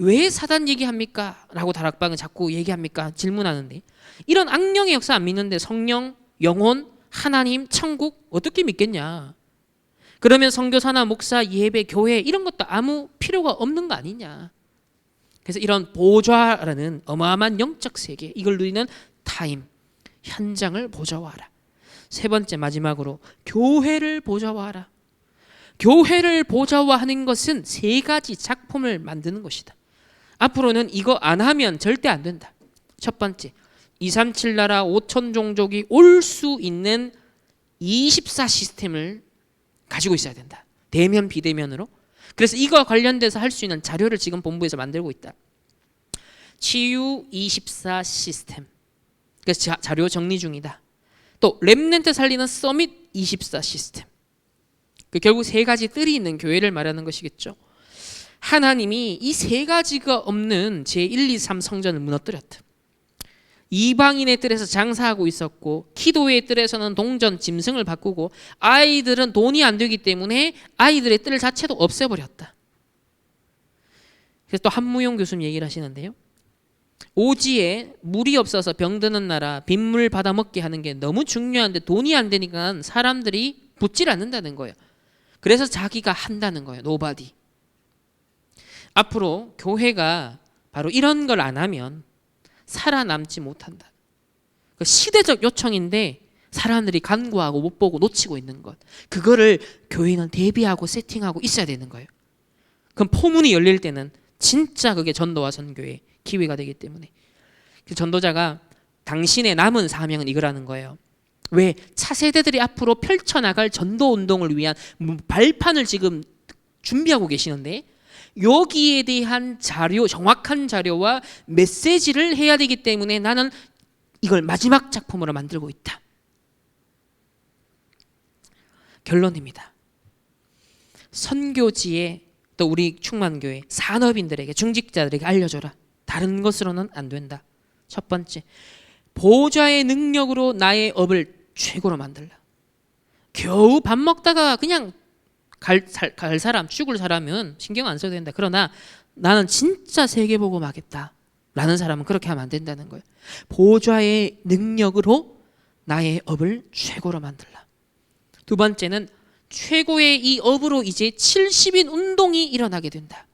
왜 사단 얘기합니까? 라고 다락방은 자꾸 얘기합니까? 질문하는데, 이런 악령의 역사 안 믿는데 성령, 영혼, 하나님, 천국 어떻게 믿겠냐? 그러면 선교사나 목사, 예배, 교회 이런 것도 아무 필요가 없는 거 아니냐? 그래서 이런 보좌라는 어마어마한 영적 세계, 이걸 누리는 타임, 현장을 보좌화하라. 세 번째, 마지막으로 교회를 보좌화하라. 교회를 보좌화하는 것은 세 가지 작품을 만드는 것이다. 앞으로는 이거 안 하면 절대 안 된다. 첫 번째, 237 나라 5천 종족이 올 수 있는 24 시스템을 가지고 있어야 된다. 대면 비대면으로. 그래서 이거 관련돼서 할 수 있는 자료를 지금 본부에서 만들고 있다. 치유 24 시스템. 그래서 자료 정리 중이다. 또 렘넌트 살리는 서밋 24 시스템. 결국 세 가지 뜰이 있는 교회를 말하는 것이겠죠. 하나님이 이 세 가지가 없는 제1, 2, 3 성전을 무너뜨렸다. 이방인의 뜰에서 장사하고 있었고, 기도의 뜰에서는 동전 짐승을 바꾸고, 아이들은 돈이 안 되기 때문에 아이들의 뜰 자체도 없애버렸다. 그래서 또 한무용 교수님 얘기를 하시는데요. 오지에 물이 없어서 병드는 나라 빗물 받아 먹게 하는 게 너무 중요한데 돈이 안 되니까 사람들이 붙질 않는다는 거예요. 그래서 자기가 한다는 거예요. 노바디. 앞으로 교회가 바로 이런 걸 안 하면 살아남지 못한다. 시대적 요청인데 사람들이 간구하고 못 보고 놓치고 있는 것. 그거를 교회는 대비하고 세팅하고 있어야 되는 거예요. 그럼 포문이 열릴 때는 진짜 그게 전도와 선교의 기회가 되기 때문에. 그 전도자가 당신의 남은 사명은 이거라는 거예요. 왜? 차세대들이 앞으로 펼쳐나갈 전도운동을 위한 발판을 지금 준비하고 계시는데, 여기에 대한 자료, 정확한 자료와 메시지를 해야 되기 때문에 나는 이걸 마지막 작품으로 만들고 있다. 결론입니다. 선교지에 또 우리 충만교회 산업인들에게, 중직자들에게 알려줘라. 다른 것으로는 안 된다. 첫 번째, 보좌의 능력으로 나의 업을 최고로 만들라. 겨우 밥 먹다가 그냥 갈 사람, 죽을 사람은 신경 안 써도 된다. 그러나 나는 진짜 세계복음 하겠다 라는 사람은 그렇게 하면 안 된다는 거예요. 보좌의 능력으로 나의 업을 최고로 만들라. 두 번째는 최고의 이 업으로 이제 70인 운동이 일어나게 된다.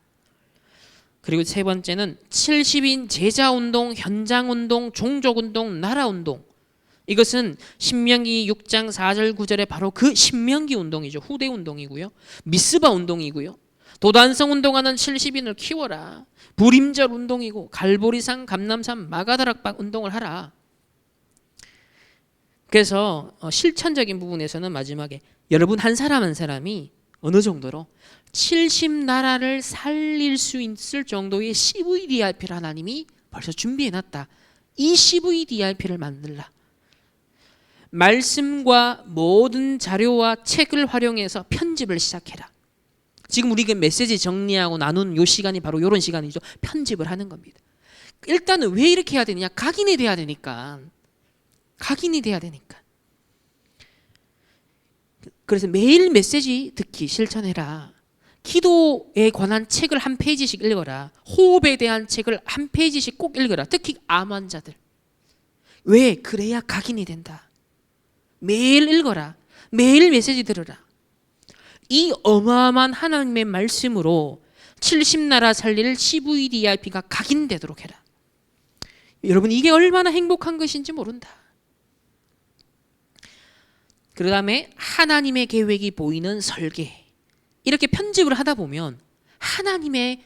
그리고 세 번째는 70인 제자운동, 현장운동, 종족운동, 나라운동. 이것은 신명기 6장 4절 9절에 바로 그 신명기 운동이죠. 후대 운동이고요. 미스바 운동이고요. 도단성 운동하는 70인을 키워라. 불임절 운동이고, 갈보리산, 감남산, 마가다락방 운동을 하라. 그래서 실천적인 부분에서는 마지막에 여러분 한 사람 한 사람이 어느 정도로 70나라를 살릴 수 있을 정도의 CVDIP를 하나님이 벌써 준비해놨다. 이 CVDIP를 만들라. 말씀과 모든 자료와 책을 활용해서 편집을 시작해라. 지금 우리가 메시지 정리하고 나눈 요 시간이 바로 이런 시간이죠. 편집을 하는 겁니다. 일단은 왜 이렇게 해야 되느냐? 각인이 돼야 되니까. 각인이 돼야 되니까. 그래서 매일 메시지 듣기 실천해라. 기도에 관한 책을 한 페이지씩 읽어라. 호흡에 대한 책을 한 페이지씩 꼭 읽어라. 특히 암 환자들. 왜? 그래야 각인이 된다. 매일 읽어라. 매일 메시지 들으라. 이 어마어마한 하나님의 말씀으로 70나라 살릴 CVDIP가 각인되도록 해라. 여러분, 이게 얼마나 행복한 것인지 모른다. 그 다음에 하나님의 계획이 보이는 설계. 이렇게 편집을 하다 보면 하나님의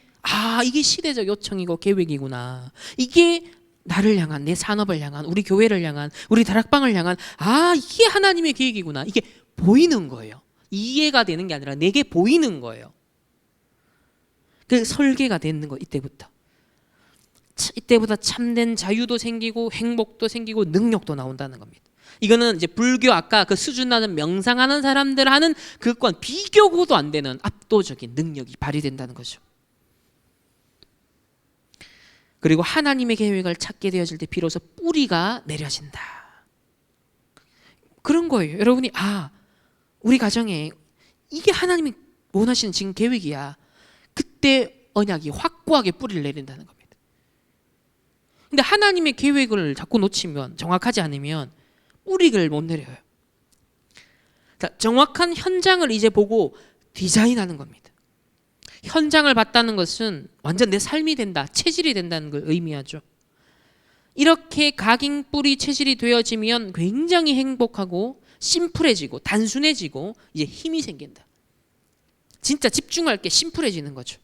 이게 시대적 요청이고 계획이구나. 이게 나를 향한, 내 산업을 향한, 우리 교회를 향한, 우리 다락방을 향한 이게 하나님의 계획이구나. 이게 보이는 거예요. 이해가 되는 게 아니라 내게 보이는 거예요. 그 설계가 되는 거 이때부터. 이때보다 참된 자유도 생기고 행복도 생기고 능력도 나온다는 겁니다. 이거는 이제 불교 아까 그 수준 나는 명상하는 사람들 하는 그건 비교고도 안 되는 압도적인 능력이 발휘된다는 거죠. 그리고 하나님의 계획을 찾게 되어질 때 비로소 뿌리가 내려진다. 그런 거예요. 여러분이 우리 가정에 이게 하나님이 원하시는 지금 계획이야. 그때 언약이 확고하게 뿌리를 내린다는 겁니다. 근데 하나님의 계획을 자꾸 놓치면, 정확하지 않으면 뿌리를 못 내려요. 자, 정확한 현장을 이제 보고 디자인하는 겁니다. 현장을 봤다는 것은 완전 내 삶이 된다, 체질이 된다는 걸 의미하죠. 이렇게 각인 뿌리 체질이 되어지면 굉장히 행복하고 심플해지고 단순해지고 이제 힘이 생긴다. 진짜 집중할 게 심플해지는 거죠.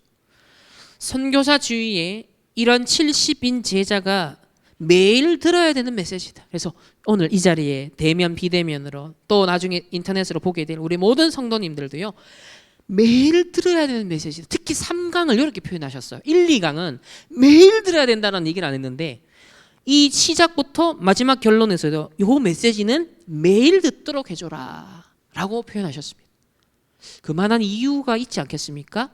선교사 주위에 이런 70인 제자가 매일 들어야 되는 메시지다. 그래서 오늘 이 자리에 대면 비대면으로 또 나중에 인터넷으로 보게 될 우리 모든 성도님들도요, 매일 들어야 되는 메시지. 특히 3강을 이렇게 표현하셨어요. 1, 2강은 매일 들어야 된다는 얘기를 안 했는데 이 시작부터 마지막 결론에서도 이 메시지는 매일 듣도록 해줘라 라고 표현하셨습니다. 그만한 이유가 있지 않겠습니까?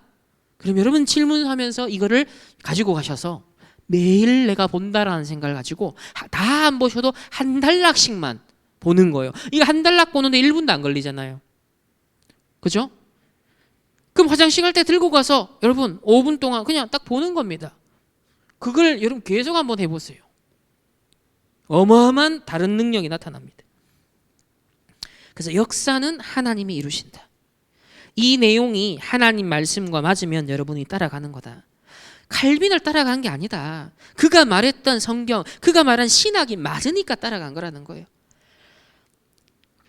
그럼 여러분 질문하면서 이거를 가지고 가셔서 매일 내가 본다라는 생각을 가지고 다 안 보셔도 한 단락씩만 보는 거예요. 이거 한 단락 보는데 1분도 안 걸리잖아요. 그죠? 그럼 화장실 갈 때 들고 가서 여러분 5분 동안 그냥 딱 보는 겁니다. 그걸 여러분 계속 한번 해보세요. 어마어마한 다른 능력이 나타납니다. 그래서 역사는 하나님이 이루신다. 이 내용이 하나님 말씀과 맞으면 여러분이 따라가는 거다. 칼빈을 따라간 게 아니다. 그가 말했던 성경, 그가 말한 신학이 맞으니까 따라간 거라는 거예요.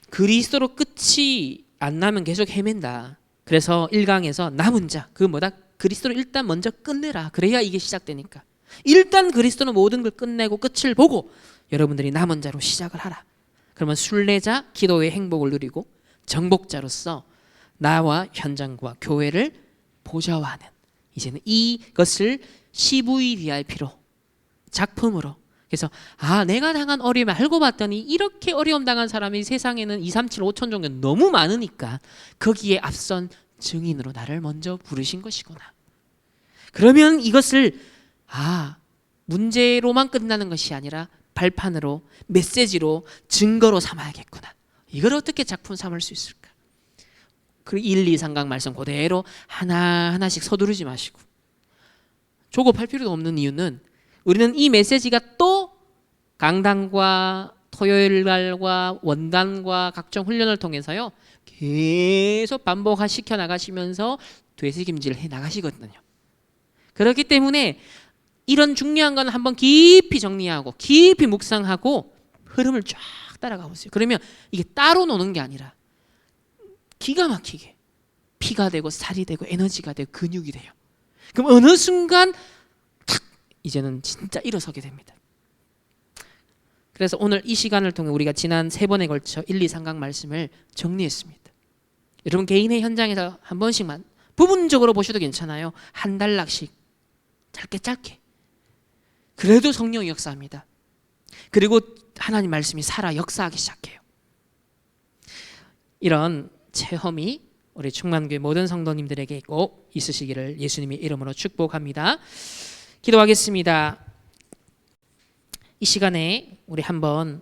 그리스도로 끝이 안 나면 계속 헤맨다. 그래서 1강에서 남은 자, 그 뭐다? 그리스도로 일단 먼저 끝내라. 그래야 이게 시작되니까. 일단 그리스도는 모든 걸 끝내고 끝을 보고 여러분들이 남은 자로 시작을 하라. 그러면 순례자, 기도의 행복을 누리고 정복자로서 나와 현장과 교회를 보좌하는, 이제는 이것을 CVVIP로 작품으로, 그래서 내가 당한 어려움을 알고 봤더니 이렇게 어려움 당한 사람이 세상에는 2, 3, 7, 5천 정도 너무 많으니까 거기에 앞선 증인으로 나를 먼저 부르신 것이구나. 그러면 이것을 문제로만 끝나는 것이 아니라 발판으로, 메시지로, 증거로 삼아야겠구나. 이걸 어떻게 작품 삼을 수 있을까? 그 1, 2, 3강 말씀 그대로 하나하나씩 서두르지 마시고, 조급할 필요도 없는 이유는 우리는 이 메시지가 또 강단과 토요일날과 원단과 각종 훈련을 통해서요 계속 반복시켜 나가시면서 되새김질 해 나가시거든요. 그렇기 때문에 이런 중요한 건 한번 깊이 정리하고 깊이 묵상하고 흐름을 쫙 따라가 보세요. 그러면 이게 따로 노는 게 아니라 기가 막히게 피가 되고 살이 되고 에너지가 되고 근육이 돼요. 그럼 어느 순간 탁 이제는 진짜 일어서게 됩니다. 그래서 오늘 이 시간을 통해 우리가 지난 3번에 걸쳐 1, 2, 3강 말씀을 정리했습니다. 여러분 개인의 현장에서 한 번씩만 부분적으로 보셔도 괜찮아요. 한 단락씩 짧게 그래도 성령이 역사합니다. 그리고 하나님 말씀이 살아 역사하기 시작해요. 이런 체험이 우리 충만교회 모든 성도님들에게 꼭 있으시기를 예수님의 이름으로 축복합니다. 기도하겠습니다. 이 시간에 우리 한번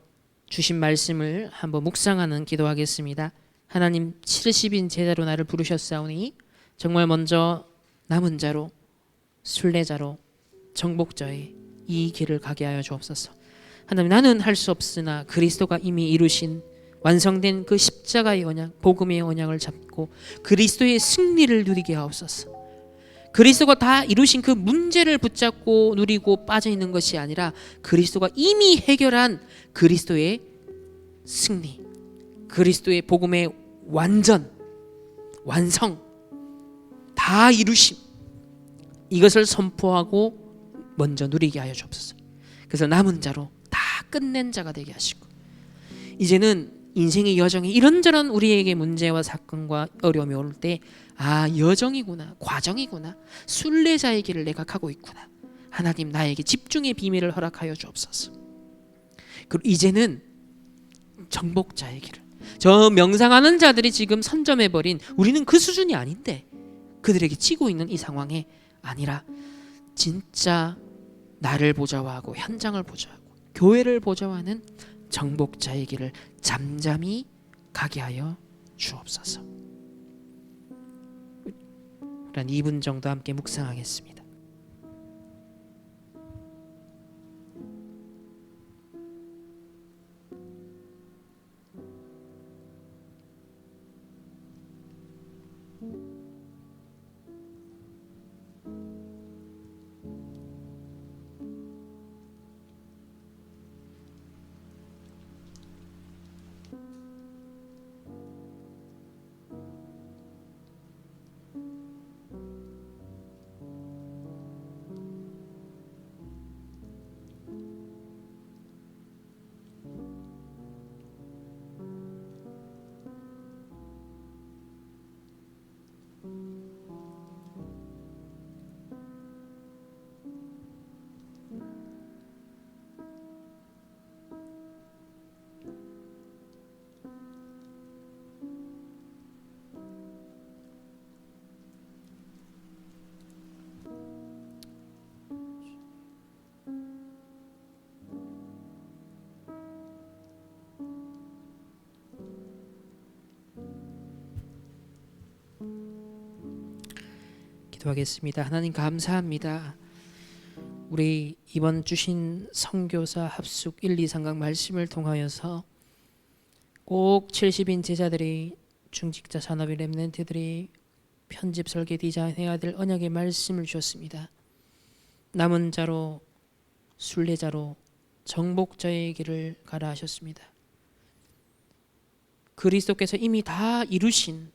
주신 말씀을 한번 묵상하는 기도하겠습니다. 하나님 70인 제자로 나를 부르셨사오니 정말 먼저 남은 자로, 순례자로, 정복자의 이 길을 가게 하여 주옵소서. 하나님 나는 할 수 없으나 그리스도가 이미 이루신 완성된 그 십자가의 언약, 복음의 언약을 잡고 그리스도의 승리를 누리게 하옵소서. 그리스도가 다 이루신 그 문제를 붙잡고 누리고 빠져있는 것이 아니라 그리스도가 이미 해결한 그리스도의 승리, 그리스도의 복음의 완전, 완성, 다 이루심, 이것을 선포하고 먼저 누리게 하여 주옵소서. 그래서 남은 자로 다 끝낸 자가 되게 하시고, 이제는 인생의 여정이 이런저런 우리에게 문제와 사건과 어려움이 올 때 여정이구나, 과정이구나, 순례자의 길을 내가 가고 있구나. 하나님 나에게 집중의 비밀을 허락하여 주옵소서. 그리고 이제는 정복자의 길을, 저 명상하는 자들이 지금 선점해버린 우리는 그 수준이 아닌데 그들에게 치고 있는 이 상황에 아니라 진짜 나를 보좌하고 현장을 보좌하고 교회를 보좌하는 정복자의 길을 잠잠히 가게 하여 주옵소서. 한 2분 정도 함께 묵상하겠습니다. 기도하겠습니다. 하나님 감사합니다. 우리 이번 주신 선교사 합숙 1, 2, 3강 말씀을 통하여서 꼭 70인 제자들이, 중직자 산업의 렘넌트들이 편집 설계 디자인해야 될 언약의 말씀을 주셨습니다. 남은 자로, 순례자로, 정복자의 길을 가라 하셨습니다. 그리스도께서 이미 다 이루신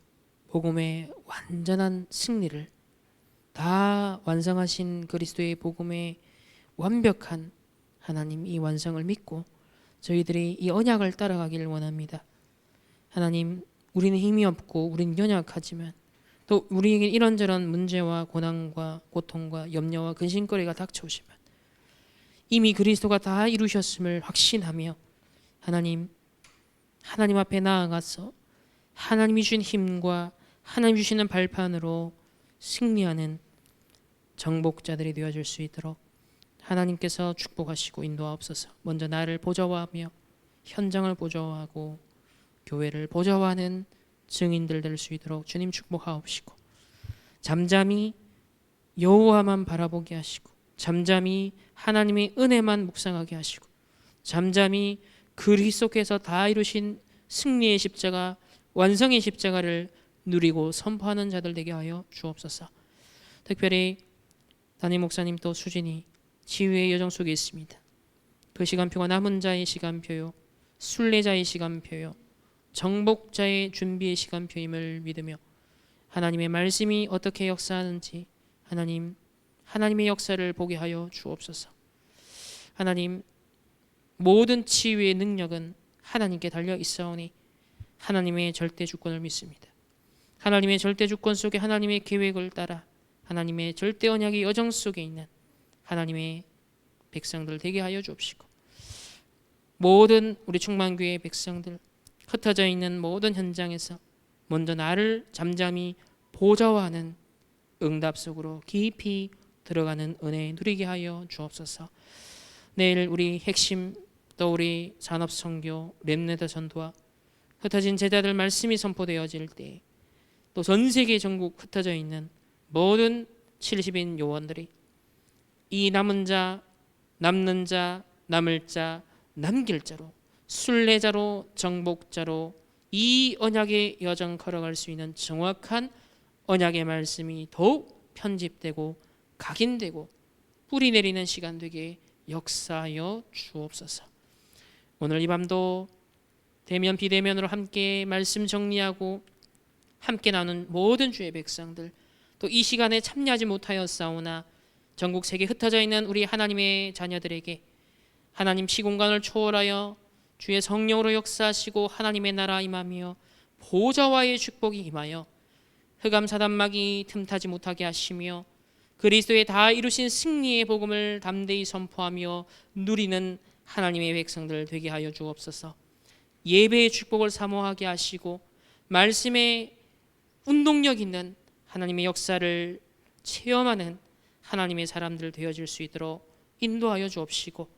복음의 완전한 승리를, 다 완성하신 그리스도의 복음의 완벽한 하나님 이 완성을 믿고 저희들이 이 언약을 따라가기를 원합니다. 하나님, 우리는 힘이 없고 우리는 연약하지만 또 우리에게 이런저런 문제와 고난과 고통과 염려와 근심거리가 닥쳐오지만 이미 그리스도가 다 이루셨음을 확신하며 하나님 앞에 나아가서 하나님이 주신 힘과 하나님 주시는 발판으로 승리하는 정복자들이 되어줄 수 있도록 하나님께서 축복하시고 인도하옵소서. 먼저 나를 보좌하며 현장을 보좌하고 교회를 보좌하는 증인들 될 수 있도록 주님 축복하옵시고, 잠잠히 여호와만 바라보게 하시고, 잠잠히 하나님의 은혜만 묵상하게 하시고, 잠잠히 그리스도께서 다 이루신 승리의 십자가, 완성의 십자가를 누리고 선포하는 자들 되게 하여 주옵소서. 특별히 담임 목사님 또 수진이 치유의 여정 속에 있습니다. 그 시간표가 남은 자의 시간표요, 순례자의 시간표요, 정복자의 준비의 시간표임을 믿으며 하나님의 말씀이 어떻게 역사하는지 하나님의 역사를 보게 하여 주옵소서. 하나님, 모든 치유의 능력은 하나님께 달려 있사오니 하나님의 절대 주권을 믿습니다. 하나님의 절대 주권 속에 하나님의 계획을 따라 하나님의 절대 언약의 여정 속에 있는 하나님의 백성들 되게 하여 주옵시고, 모든 우리 충만교회의 백성들, 흩어져 있는 모든 현장에서 먼저 나를 잠잠히 보좌하는 응답 속으로 깊이 들어가는 은혜 누리게 하여 주옵소서. 내일 우리 핵심 또 우리 산업선교 렘넌트 전도와 흩어진 제자들 말씀이 선포되어질 때 또 전 세계 전국 흩어져 있는 모든 70인 요원들이 이 남은 자, 남는 자, 남을 자, 남길 자로, 순례자로, 정복자로 이 언약의 여정 걸어갈 수 있는 정확한 언약의 말씀이 더욱 편집되고 각인되고 뿌리 내리는 시간 되게 역사하여 주옵소서. 오늘 이 밤도 대면 비대면으로 함께 말씀 정리하고 함께 나눈 모든 주의 백성들, 또 이 시간에 참여하지 못하였사오나 전국 세계 흩어져 있는 우리 하나님의 자녀들에게 하나님 시공간을 초월하여 주의 성령으로 역사하시고 하나님의 나라 임하며 보좌와의 축복이 임하여 흑암 사단막이 틈타지 못하게 하시며 그리스도의 다 이루신 승리의 복음을 담대히 선포하며 누리는 하나님의 백성들 되게 하여 주옵소서. 예배의 축복을 사모하게 하시고 말씀의 운동력 있는 하나님의 역사를 체험하는 하나님의 사람들 되어질 수 있도록 인도하여 주옵시고,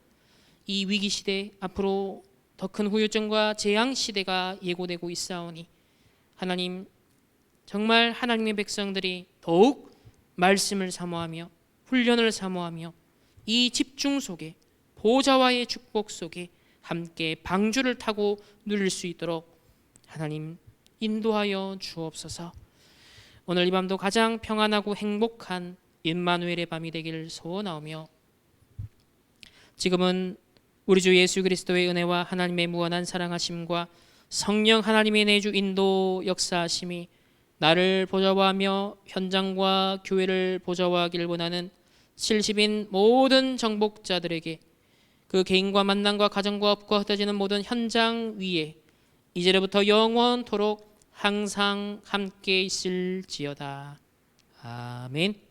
이 위기 시대 앞으로 더 큰 후유증과 재앙 시대가 예고되고 있사오니 하나님, 정말 하나님의 백성들이 더욱 말씀을 사모하며 훈련을 사모하며 이 집중 속에 보좌와의 축복 속에 함께 방주를 타고 누릴 수 있도록 하나님 인도하여 주옵소서. 오늘 이 밤도 가장 평안하고 행복한 임마누엘의 밤이 되기를 소원하오며, 지금은 우리 주 예수 그리스도의 은혜와 하나님의 무한한 사랑하심과 성령 하나님의 내주 인도 역사하심이 나를 보좌화하며 현장과 교회를 보좌화하기를 원하는 70인 모든 정복자들에게 그 개인과 만남과 가정과 업과 흩어지는 모든 현장 위에 이제로부터 영원토록 항상 함께 있을지어다. 아멘.